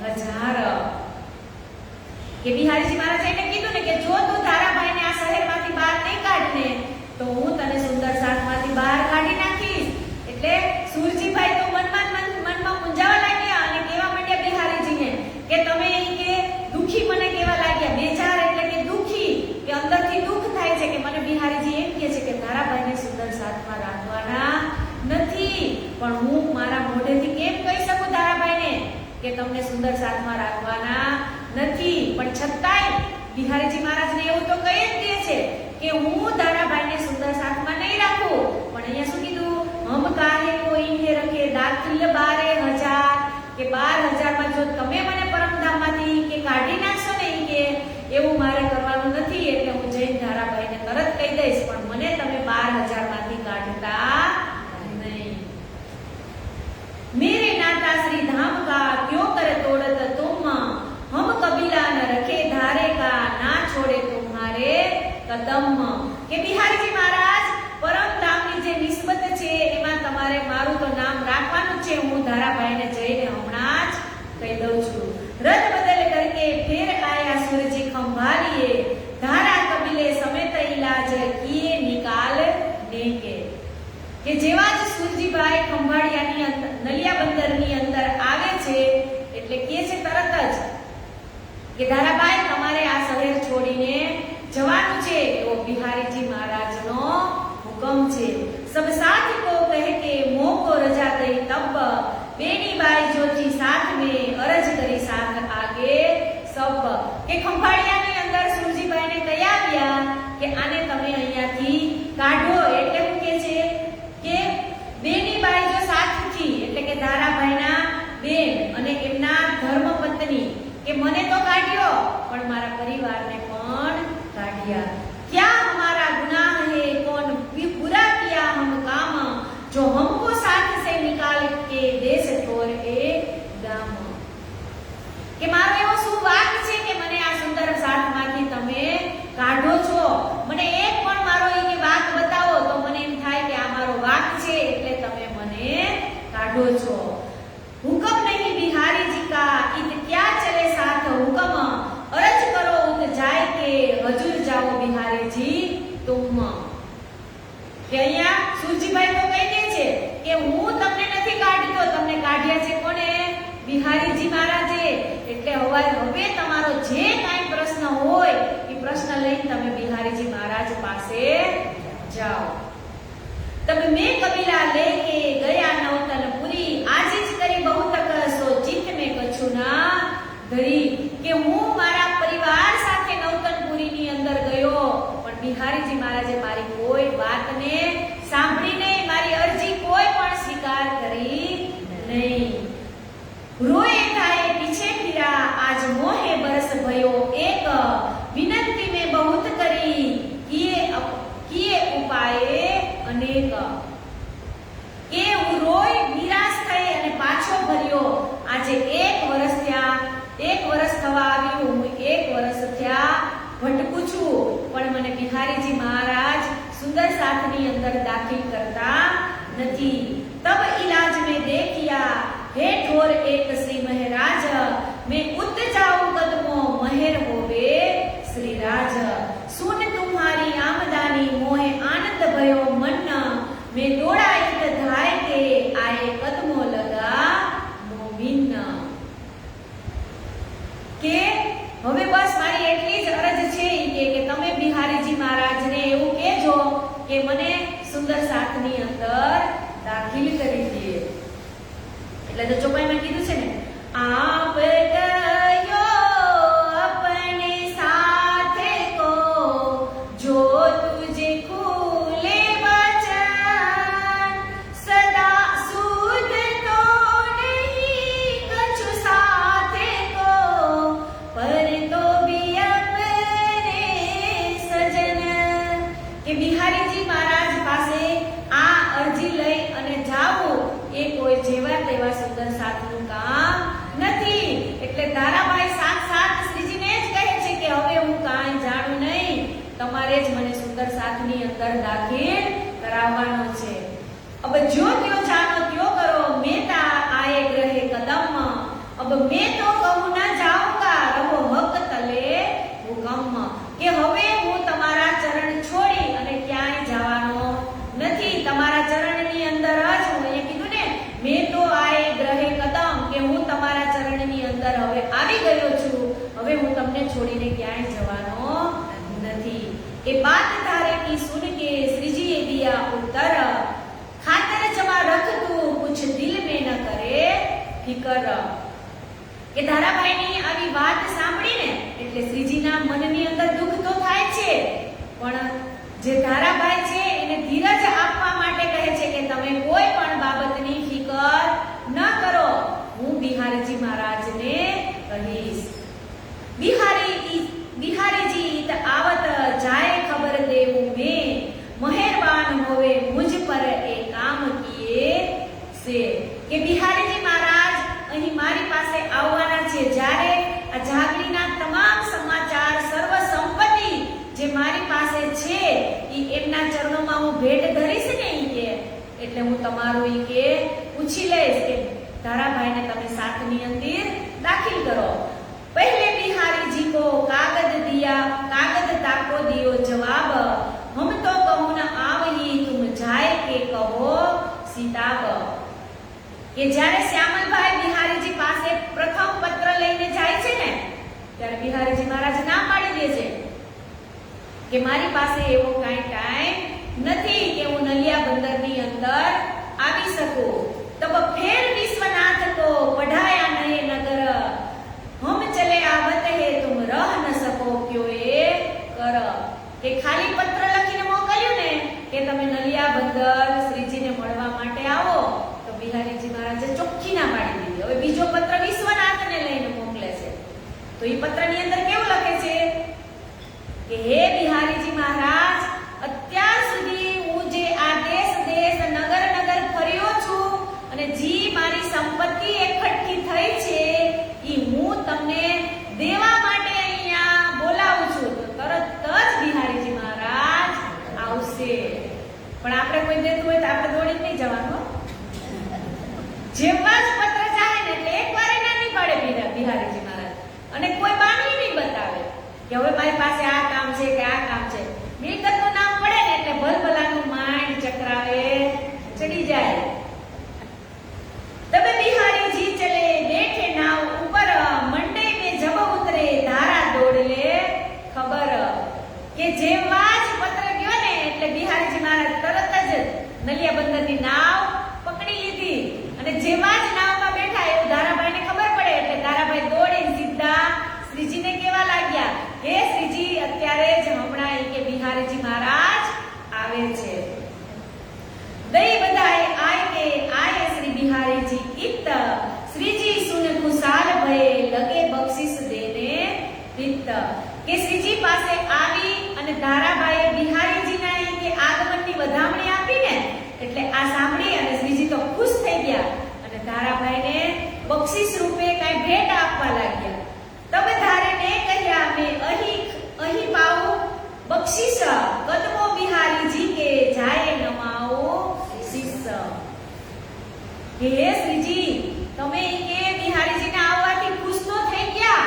हजार। કે બિહારીજી મહારાજે એને કીધું ને કે જો તું ધારાભાઈને આ શહેરમાંથી બહાર નહીં કાઢને તો હું તને સુંદર સાથમાંથી બહાર કાઢી નાખીશ। એટલે સુરજીભાઈ તો મનમાં મૂંઝાવા લાગ્યા અને કહેવા માંડ્યા બિહારીજીને કે તમે કે દુખી મને કહેવા લાગ્યા। બેજાર એટલે કે દુખી, કે અંદરથી દુખ થાય છે કે મને બિહારીજી એમ કહે છે કે ધારાભાઈને સુંદર સાથમાં રાખવાના નથી, પણ હું મારા મોઢેથી કેમ કહી શકું ધારાભાઈને કે તમને સુંદર સાથમાં રાખવાના નથી। પણ છતાંય બિહારીજી મહારાજને એવું તો કહી જ દે છે કે હું ધારાભાઈને સુંદર સાથમાં નહીં રાખું। પણ અહીંયા શું કીધું, हम काहे को इन्हें रखे दाखिल बारे हजार। કે 12,000 માં જો તમે મને પરમધામમાંથી કે કાઢી નાખશો ને કે એવું મારે કરવાનું નથી, એટલે હું જૈન ધારાભાઈને તરત કહી દઈશ, પણ મને તમે 12,000 માંથી કાઢતા નહીં। मेरे नाता श्री धाम का क्यों कर तोड़त तुम, हम कबीला न रखे धारे का, ना छोड़े तुम्हारे कदम। કે બિહારીજી મહારાજ પરમધામની જે નિસ્બત છે એમાં તમારે મારું તો નામ રાખવાનું છે। હું ધારાભાઈને જઈને હમણાં જ કહી દઉં છું। રદ બદલ કરકે ફેર આયા सूरजी खंभालिए, धारा कबीले समेत इलाज किए निकाल देंगे। કે જેવા જ સુરજીભાઈ ખંભાળિયાની અંદર નલિયા બંદરની અંદર આવે છે એટલે કહે છે તરત જ કે ધારાભાઈ તમારે આ શહેર છોડીને જવાનું છે, એવો બિહારીજી મહારાજનો હુકમ છે। सब साथ को कह के मोह को रजा બિહારીજી મહારાજે. એટલે હવે તમારો જે કાંઈ પ્રશ્ન હોય એ પ્રશ્ન લઈને તમે બિહારીજી મહારાજ પાસે જાઓ. तब मैं कबीला लेके गया नौतनपुरी, આજે જ કરી બહુ તક સો ચિત્ત में કछु ના ધરી. કે હું મારા પરિવાર સાથે નૌતનપુરી ની અંદર ગયો, પણ બિહારીજી મહારાજે મારી કોઈ વાતને સાંભળી નહીં, મારી અરજી કોઈ પણ સ્વીકાર કરી નહીં. રોએ થાય પીછે ફિરા, આજ મોહે બરસ ભયો એક, વિનંતી મેં બહુત કરી, કિએ ઉપાયે અનેક. કે હું રોઈ નિરાશ થઈ અને પાછો ફર્યો. આજે એક વર્ષ થવા આવ્યું, હું એક વર્ષ થયા ભટકું છું, પણ મને બિહારીજી મહારાજ સુંદર સાથની અંદર દાખલ કરતા નથી. તબ इलाज में देखिया हे ठोर एक श्री महाराज, मैं उत जाऊं कदमों महर होवे श्री राज. सुन तुम्हारी आमदानी मोहे आनंद भयो मन, मैं दौड़ा इत धाय के आए कदमो लगा मोमिन. કે હવે બસ મારી એટલી જ અરજ છે કે તમે બિહારીજી મહારાજને એવું કહેજો કે મને સુંદર સાથની અંદર દાખલ કરી દે. એટલે તો ચોપાઈમાં કીધું છે ને, આપ ગયો अपने साथ को जो तुझे खुले वचन, सदा सूद तो नहीं कछु साथ को, पर तो भी अपने सजन. કે બિહારીજી મહારાજ પાસે આ અરજી લઈ અને જાવું એ કોઈ જેવા તેવા સુંદર સાથનું કામ નથી. એટલે ધારાભાઈ સાથ શ્રીજીને જ કહે છે કે હવે હું કાંઈ જાણું નહીં, તમારે જ મને સુંદર સાથની અંદર દાખલ કરાવવાનો છે. अब जो त्यों जानो त्यों करो, मेता आए ग्रहे कदम, अब मैं तो कहूं ना जाऊंगा, रहो हक तले हुकम. કે હવે હું તમારા ચરણ છોડી અને ક્યાંય જવાનો નથી, તમારા ચરણની અંદર જ હું, અહીંયા કીધું ને મેં તો આએ ગ્રહે કદમ, કે હું તમારા ચરણની અંદર હવે આવી ગયો છું, હવે હું તમને છોડીને ક્યાંય જવાનો નથી. એ બાત ધારે કી સુન કે શ્રીજીએ દિયા ઉત્તર, ખાતર જમા રખ તું કુછ દિલ में ન કરે ફિકર. કે ધારાભાઈની આવી વાત સાંભળીને એટલે શ્રીજીના મનની અંદર દુઃખ તો થાય છે, પણ જે ધારાભાઈ છે એને ધીરજ આપવા માટે કહે છે કે તમે કોઈ પણ બાબતની ફિકર ન કરો, હું બિહારીજી મહારાજને કહીશ. બિહારીજી ઈત આવત જાય ખબર દેવું મેં, મહેરબાન હોવે મુझ પર એ કામ કિએ સે. કે બિહારીજી મહારાજ અહીં મારી પાસે આવવાના છે, જ્યારે આ જાગલીના તમામ સમાચાર સર્વ સંપત્તિ જે મારી પાસે છે એ એમના ચરણોમાં હું ભેટ ધરીશ ને કે એટલે હું તમારું ઈ કે પૂછી લઈશ કે ધારાભાઈને તમે સાથની અંદર દાખલ કરો. पहले बिहारी जी को कागज ताको दियो जवाब, हम तो कहूं न आवही तुम जाए के कहो सीताब. કે જ્યારે શ્યામલભાઈ બિહારીજી પાસે પ્રથમ પત્ર લઈને જાય છે ને ત્યારે બિહારીજી મહારાજ ના પાડી દે છે કે મારી પાસે એવો કાંઈ ટાઈમ નથી કે હું નલિયા બંદરની અંદર આવી શકું. તબ ફેર વિશ્વનાથ को पढ़ाया नए नगर, हम चले आवत है तुम रह न सको क्यों ए कर. કે ખાલી પત્ર લખીને મોકલ્યું ને કે તમે નલિયા બંદર શ્રીજીને મળવા માટે આવો, તો બિહારીજી મહારાજે ચોખ્ખી ના પાડી દીધી. હવે બીજો પત્ર વિશ્વનાથને લઈને મોકલે છે, તો એ પત્રની અંદર કેવું લખે છે કે હે બિહારીજી મહારાજ, અત્યાર સુધી હું જે આ દેશ નગર ફર્યો છું અને જી મારી સંપત્તિ એકઠી થઈ છે એ હું તમને દેવા માટે અહીંયા બોલાવું છું. તો તરત જ બિહારીજી મહારાજ આવશે. પણ આપણે કોઈ દેતું હોય તો આપણે દોડી નહીં જવાનું. જેવા જ પત્ર જાય ને એટલે એકવાર એના નહીં પાડે બિહારીજી મહારાજ, અને કોઈ બાની નહીં બતાવે કે હવે મારી પાસે આ કામ છે કે આ કામ છે. મિલકતનું નામ પડે ને એટલે ભલભલાનું માઇન્ડ ચક્રાવે ચડી જાય. तब बिहारी जी चले बैठे नाव બિહારીજી મહારાજ આવે છે. દઈ બધાએ આય કે આય શ્રી બિહારીજી ઇત શ્રીજી સુન ખુશાલ ભય લગે બક્ષિસ દેને રિત. કે શ્રીજી પાસે આવી અને ધારાબાઈએ બિહારીજીના કે આગમનની વધામણી આપીને એટલે આ સાંભળી અને શ્રીજી તો ખુશ થઈ ગયા અને ધારાભાઈને બક્ષિસ રૂપે કઈ ભેટ આપવા લાગ્યા. તબ ધારે ને કહ્યા મેં અહીં પાઉં બક્ષિસ કદમો બિહારીજી કે જાય નમાઓ શીશ. કે હે શ્રીજી તમે કે બિહારીજીને આવવાથી ખુશ તો થઈ ગયા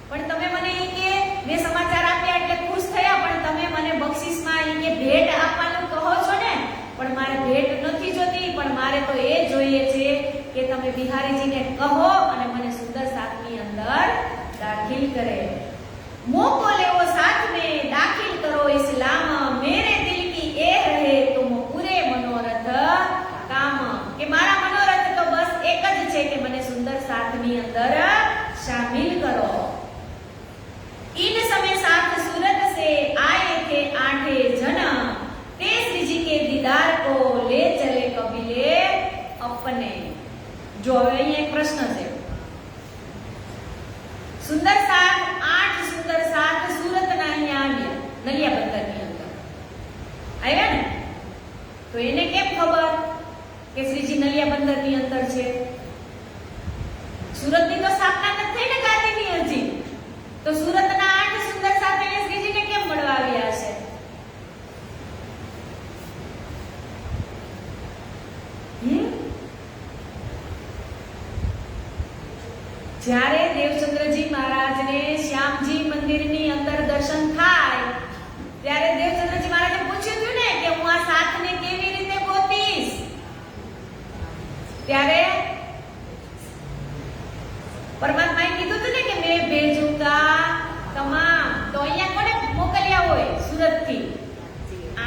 પણ તમે મને કે મેં સમાચાર આપ્યા એટલે ખુશ થયા પણ તમે મને બક્ષિસમાં કે ભેટ આપવાનું કહો છો ને પણ મારે ભેટ નથી જોતી પણ મારે તો એ જોઈએ છે કે તમે બિહારીજીને કહો અને મને સુંદર સાથની અંદર દાખિલ કરે. મોકો લેવો સાથ में दाखिल करो इस्लाम मेरे दिल की ए रहे तुम पूरे मनोरथ काम. કે મારા મનોરથ તો બસ એક જ છે કે મને સુંદર સાથની અંદર શામિલ કરો. इन समय साथ सूरत से आए थे 8 जन ते श्रीजी के दीदार को ले चले कबीले अपने. जो હવે અહીંયા એક પ્રશ્ન છે. સુંદર સાથ 8 સુંદર સાથ સુરતના અહીંયા આવ્યા નલિયા બંદરની અંદર આવ્યા ને તો એને કેમ ખબર કે શ્રીજી નલિયા બંદરની અંદર છે? સુરતની તો સ્થાપના નથી થઈ ને ગાદીની હજી તો સુરતના 8 સુંદર સાથ અહીંયા શ્રીજીને કેમ મળવા આવ્યા છે? જ્યારે દેવચંદ્રજી મહારાજને શ્યામજી મંદિરની અંદર દર્શન થાય ત્યારે દેવચંદ્રજી મહારાજે પૂછ્યું હતું ને કે હું આ સાથને કેવી રીતે ગોતીશ? ત્યારે પરમાત્માએ કીધું હતું ને કે મેં ભેજુંગા તમામ. તો અહીંયા કોને મોકલ્યા હોય? સુરતથી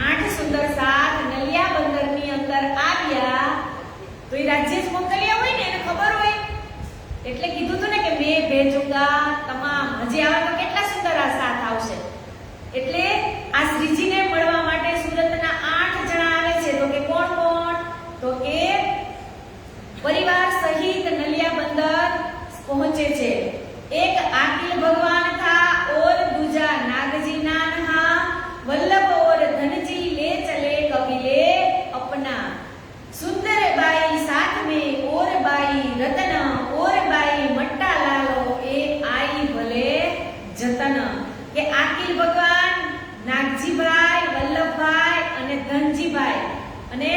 8 સુંદર સાથ નલિયા બંદરની અંદર આવ્યા તો એ રાજ્ય જ મોકલ્યા હોય ને એને ખબર હોય એટલે કીધું હતું ને કે મેં ભેજુંગા તમામ. હજી આવા તો કેટલા સુંદર આ સાથ આવશે. એટલે આ શ્રીજીને મળવા માટે સુરતના 8 જણા આવે છે. તો કે કોણ કોણ? તો કે પરિવાર સહિત નલિયા બંદર પહોંચે છે. એક આकिल भगवान था और दूजा नागजी नान हा वल्लभ और धनजी ले चले कबीले अपना. सुंदर बाई साथ में और बाई रतन और बाई मट्टा लालो ए आई भले जतन. કે આकिल ભગવાન નાગજીભાઈ વલ્લભભાઈ અને ધનજીભાઈ અને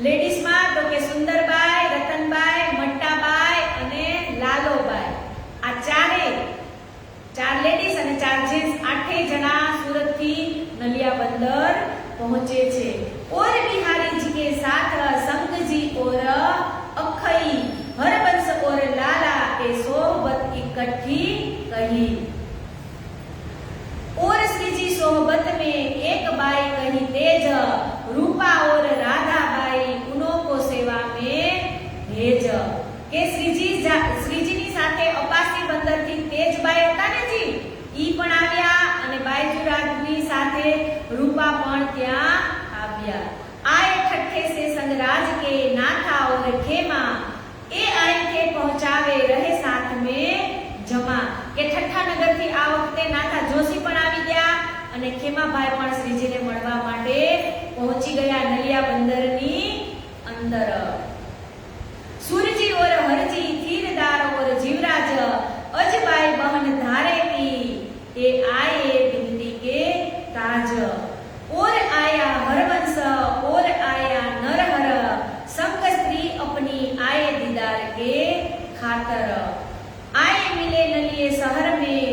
લેડીઝ માં તો કે સુંદરબાઈ રતનબાઈ મટ્ટાબાઈ અને લાલોબાઈ. આ ચાર લેડીઝ અને 4 જેન્ટ્સ 8 જણા સુરત થી નલિયા બંદર પહોંચે છે. और बिहारी जी के साथ संग जी और अखई हरबंश और लाला के सोहबत इकट्ठी कही. और श्री जी सोहबत में एक बाई कही तेज रूपा और राधा बाई उनो को सेवा में भेज. કે શ્રીજીની સાથે અપાસી બંદરથી તેજબાઈ હતા ને જી ઈ પણ આવ્યા અને બાઈજુરાજની સાથે રૂપા પણ ત્યાં આવ્યા. आए ठट्ठे से संगराज के नाथा और खेमा ए आए के पहुंचावे रहे साथ में जमा. કે ઠઠ્ઠા નગરથી આ વખતે નાથા જોશી પણ આવી ગયા અને ખેમાભાઈ પણ શ્રીજીને મળવા માટે પહોંચી ગયા નલિયા બંદરની અંદર. सूरजी और हरजी थीरदार और जीवराज अजबाई बहन धारे की ये आए बिंदी के ताज. और आया हरवंश और आया नरहर संग स्त्री अपनी आए दीदार के खातर. आए मिले नलिए शहर में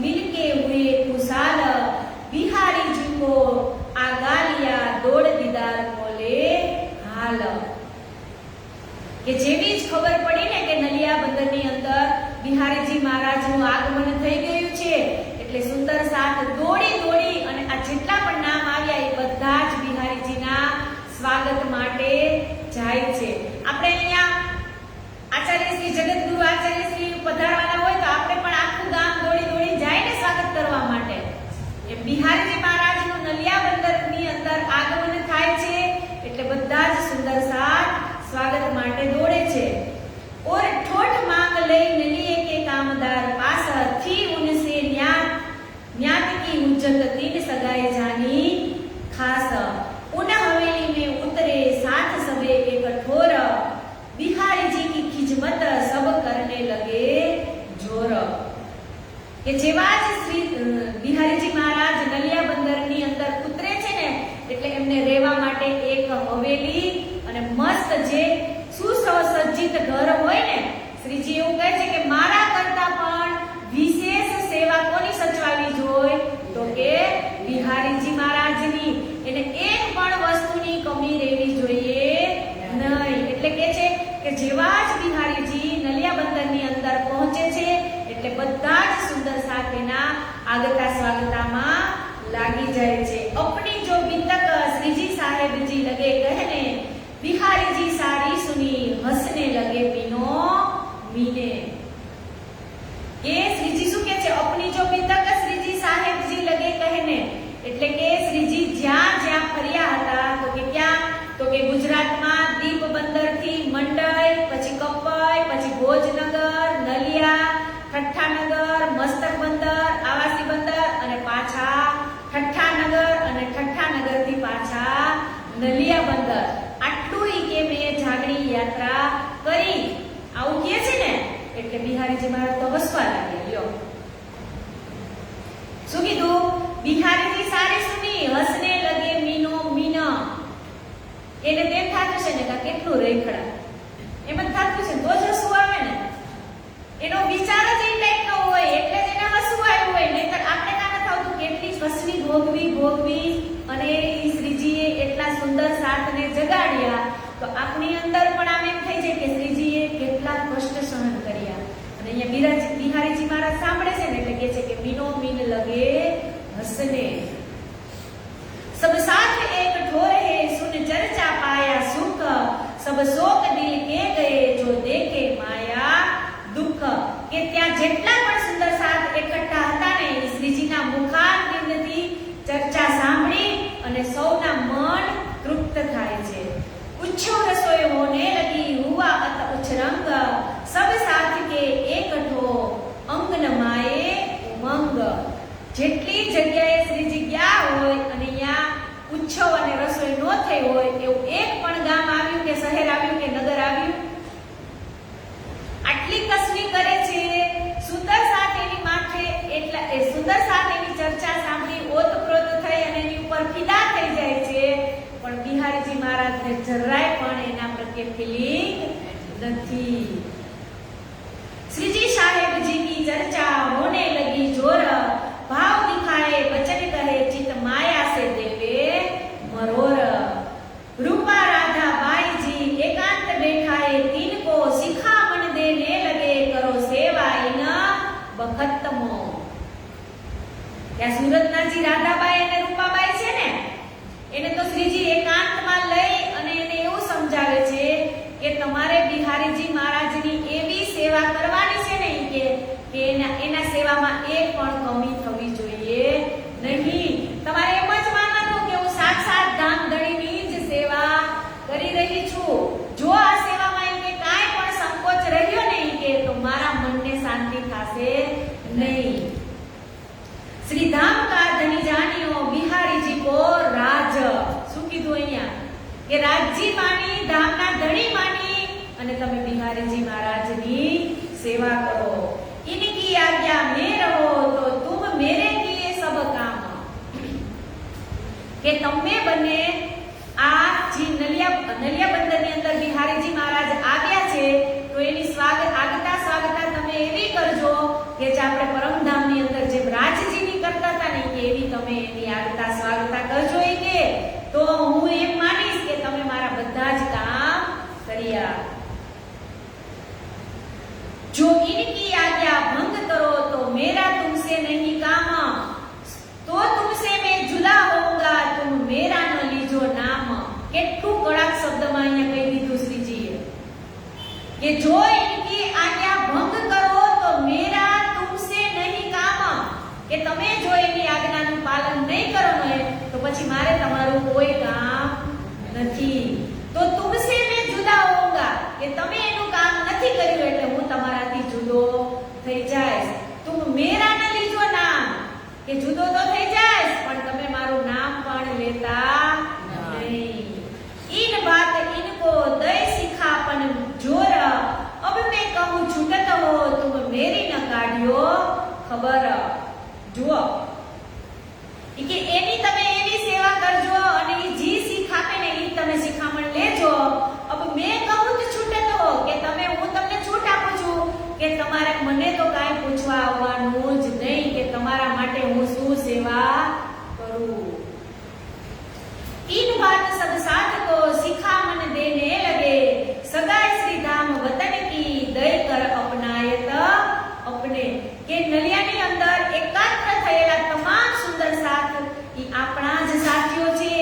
मिलके हुए खुशाल बिहारी जी को आगा लिया दौड़ दीदार को ले हाल. કે જેવી જ ખબર પડી ને કે નલિયા બંદરની અંદર બિહારીજી મહારાજનું આગમન થઈ ગયું છે એટલે સુંદર સાથ દોડી અને આ જેટલા પણ નામ આવ્યા એ બધા જ બિહારીજીના સ્વાગત માટે જાય છે. આપણે અહીંયા આચાર્ય શ્રી જગતગુરુ આચાર્ય શ્રી પધારવાના હોય તો આપણે પણ આખું ગામ દોડી જાય ને સ્વાગત કરવા માટે. એ બિહારીજી મહારાજ पूजत तीन सगाई जानी खास पुनः हवेली में उतरे साथ सबे एक ठोर बिहारी जी की खिजमत सब करने लगे जोर કે જેવા જ શ્રી બિહારીજી મહારાજ નલિયા બંદરની અંદર ઉતરે છે ને એટલે એમને રહેવા માટે એક હવેલી અને મસ્ત જે સુસજ્જિત ઘર હોય ને શ્રીજી એવું કહે છે કે મારા કરતા પણ વિશેષ સેવા કોની સચવાવી જોઈએ તો કે બિહારીજી મહારાજની એને એક પણ વસ્તુની કમી રહેવી જોઈએ નહીં એટલે કે છે કે જેવા જ બિહારીજી નલિયા બંદરની અંદર પહોંચે છે એટલે બધા જ સુંદર સાથેના આગતા સ્વાગતામાં લાગી જાય છે अपनी जो बितक श्रीजी साहेब जी लगे कहने बिहारी जी सारी सुनी हंसने लगे मीनो मीने ये श्रीजी શું કહે છે अपनी जो बितक श्रीजी साहेब जी लगे कहने એટલે કે શ્રીજી જ્યાં જ્યાં ફર્યા હતા તો કે ક્યાં તો કે ગુજરાતમાં દીપ બંદરથી મંડઈ પછી કપઈ પછી ભોજનગર નલિયા ઠઠ્ઠાનગર મસ્તક બંદર આવાસી બંદર અને પાછા ઠઠ્ઠાનગર અને ઠઠ્ઠાનગરથી પાછા નલિયા બંદર આટલું ઈ કે મેં જાગણી યાત્રા કરી આવું કહે છે ને એટલે બિહારીજી મહારાજ તો હસવા લાગ્યા લ્યો શું કીધું બિહારીજી સારી સુની હસને લગે મીનો મીના એને તેમ થાતું છે ને કે કેટલું રેખડા એમ જ થાતું છે તો જ હસવું આવે ને એનો વિચાર જ એ ટાઈપનો હોય એટલે જ એને હસવું આવ્યું હોય નહીતર આપણે કાને થાતું કેટલી કસની ભોગવી અને ઈ શ્રીજીએ એટલા સુંદર સાથને જગાડ્યા તો આપણી અંદર પણ આમ એમ થઈ જાય કે શ્રીજીએ કેટલા કષ્ટ સહન કર્યા અને અહીંયા બિહારીજી મહારાજ સાંભળે છે ને એટલે કહે છે કે મીનો મીન લગે हंसने सब साथ एक ठोर है सुन चर्चा पाया सुख सब शोक दिल के गए जो देखे माया दुख કે ત્યાં જેટલા પણ સુંદર સાથ એકઠા હતા ને શ્રીજીના મુખારવિંદથી ચર્ચા સાંભળી અને સૌના મન તૃપ્ત થાય છે ઉચ્છો રસોઈ હોને લગી હુआ અત ઉછરંગ सब साथ के एकठो अंग नमाए उमंग જેટલી જગ્યાએ શ્રીજી ગયા હોય અને અહીંયા ઉત્સવ અને રસોઈ ન થઈ હોય એવું એક પણ ગામ આવ્યું કે શહેર આવ્યું કે નગર આવ્યું આટલી કસની કરે છે સુંદર સાથ એની માથે એટલા એ સુંદર સાથ એની ચર્ચા સાંભળી ઓતપ્રોત થઈ અને એની ઉપર ફિદા થઈ જાય છે પણ બિહારીજી મહારાજને જરાય પણ એના પ્રત્યે ફીલિંગ નથી श्रीजी साहेब जी की चर्चा होने लगी जोर भाव दिखाए बचन कहे चित माया से देवे मरोर रूपा राधा बाई जी एकांत बैठाए तीन को शिखामण देने लगे करो सेवा इन बखतमो क्या सूरतना जी राधाबाई અને રૂપાબાઈ છે ને એને તો શ્રીજી એકાંતમાં લઈ અને એને એવું સમજાવે છે કે તમારે બિહારીજી મહારાજની એવી સેવા કરવાની છે ને કે એના સેવામાં એક પણ કમી થવી જોઈએ નહીં તમારે એમ જ માનવાનું કે હું સાક્ષાત ધામધણીની જ સેવા કરી રહી છું જો આ સેવામાં એને કાંઈ પણ સંકોચ રહ્યો નહીં કે તો મારા મનને શાંતિ થશે નહીં શ્રી ધામ का धनी जानियो बिहारी जी को राज શું કીધું અહીંયા કે રાજજી માની ધામના ધણી માની અને તમે બિહારીજી મહારાજની સેવા કરો इनकी आज्ञा में रहो तो तुम मेरे लिए सब काम કે તમે બંને આ જે નલિયા બંદરની અંદર બિહારીજી મહારાજ આવ્યા છે તો એની આગતા સ્વાગતા તમે એવી કરજો કે જે આપણે પરમધામની અંદર જે રાજજીની કરતા હતા ને કે એવી તમે એની આગતા સ્વાગતા કરજો કે તો હું એમ માનીશ કે તમે મારા બધા જ કામ કર્યા जो इनकी आज्ञा भंग करो तो मेरा तुमसे नहीं काम तो तुमसे मैं जुदा होऊंगा तुम मेरा न लीजो नाम કેટલું કડક શબ્દમાં અહીંયા કહી દીધું શ્રીજીએ કે જો इनकी आज्ञा भंग करो तो मेरा तुमसे नहीं काम કે તમે જો એની આજ્ઞાનું પાલન નહીં કરો ને તો પછી મારે તમારું કોઈ કામ નથી તો तुमसे मैं जुदा होऊंगा કે તમે એનું કામ નથી કર્યું એટલે હું તમારાથી જુદો થઈ જાઈશ तुम मेरा न लीजो नाम કે જુદો તો થઈ જાય ખબર. જુઓ ઈ કે એની તમે એવી સેવા કરજો અને ઈ જી શીખ આપે ને ઈ તમે શિખામણ લેજો. અબ મેં કહું તો છૂટે તો કે તમે હું તમને છૂટ આપું છું કે તમારે મને તો કાંઈ પૂછવા આવવાનું જ નહીં કે તમારા માટે હું શું સેવા કરું. इन बात सब साथ को सिखा मन देने लगे सगाई श्री धाम वतन की दय कर अपनायत अपने કે નલિયાની અંદર એકાગ્ર થયેલા તમામ સુંદર સાથ ઈ આપણા જ સાથીઓ છે.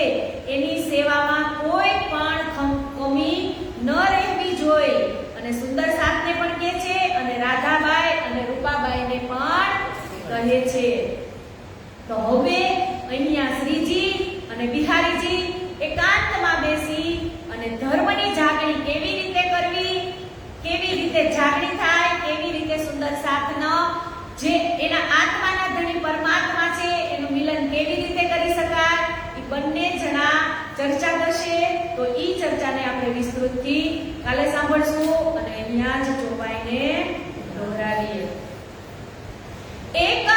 એની સેવામાં કોઈ પણ કમી ન રહેવી જોઈએ અને સુંદર સાથને પણ કહે છે અને રાધાબાઈ અને રૂપાબાઈને પણ કહે છે. તો હવે અહીંયા શ્રીજી અને બિહારીજી એકાંતમાં બેસી અને ધર્મની જાગણી કેવી રીતે કરવી, કેવી રીતે જાગણી થાય, કેવી રીતે સુંદર સાથનો જે એના આત્માના ધણી પરમાત્મા છે એનું મિલન કેવી રીતે કરી શકાય એ બંને જણા ચર્ચા કરશે. તો ઈ ચર્ચાને આપણે વિસ્તૃતથી કાલે સાંભળશું અને અહીંયા જ ચોપાઈને દોહરાવીએ. એક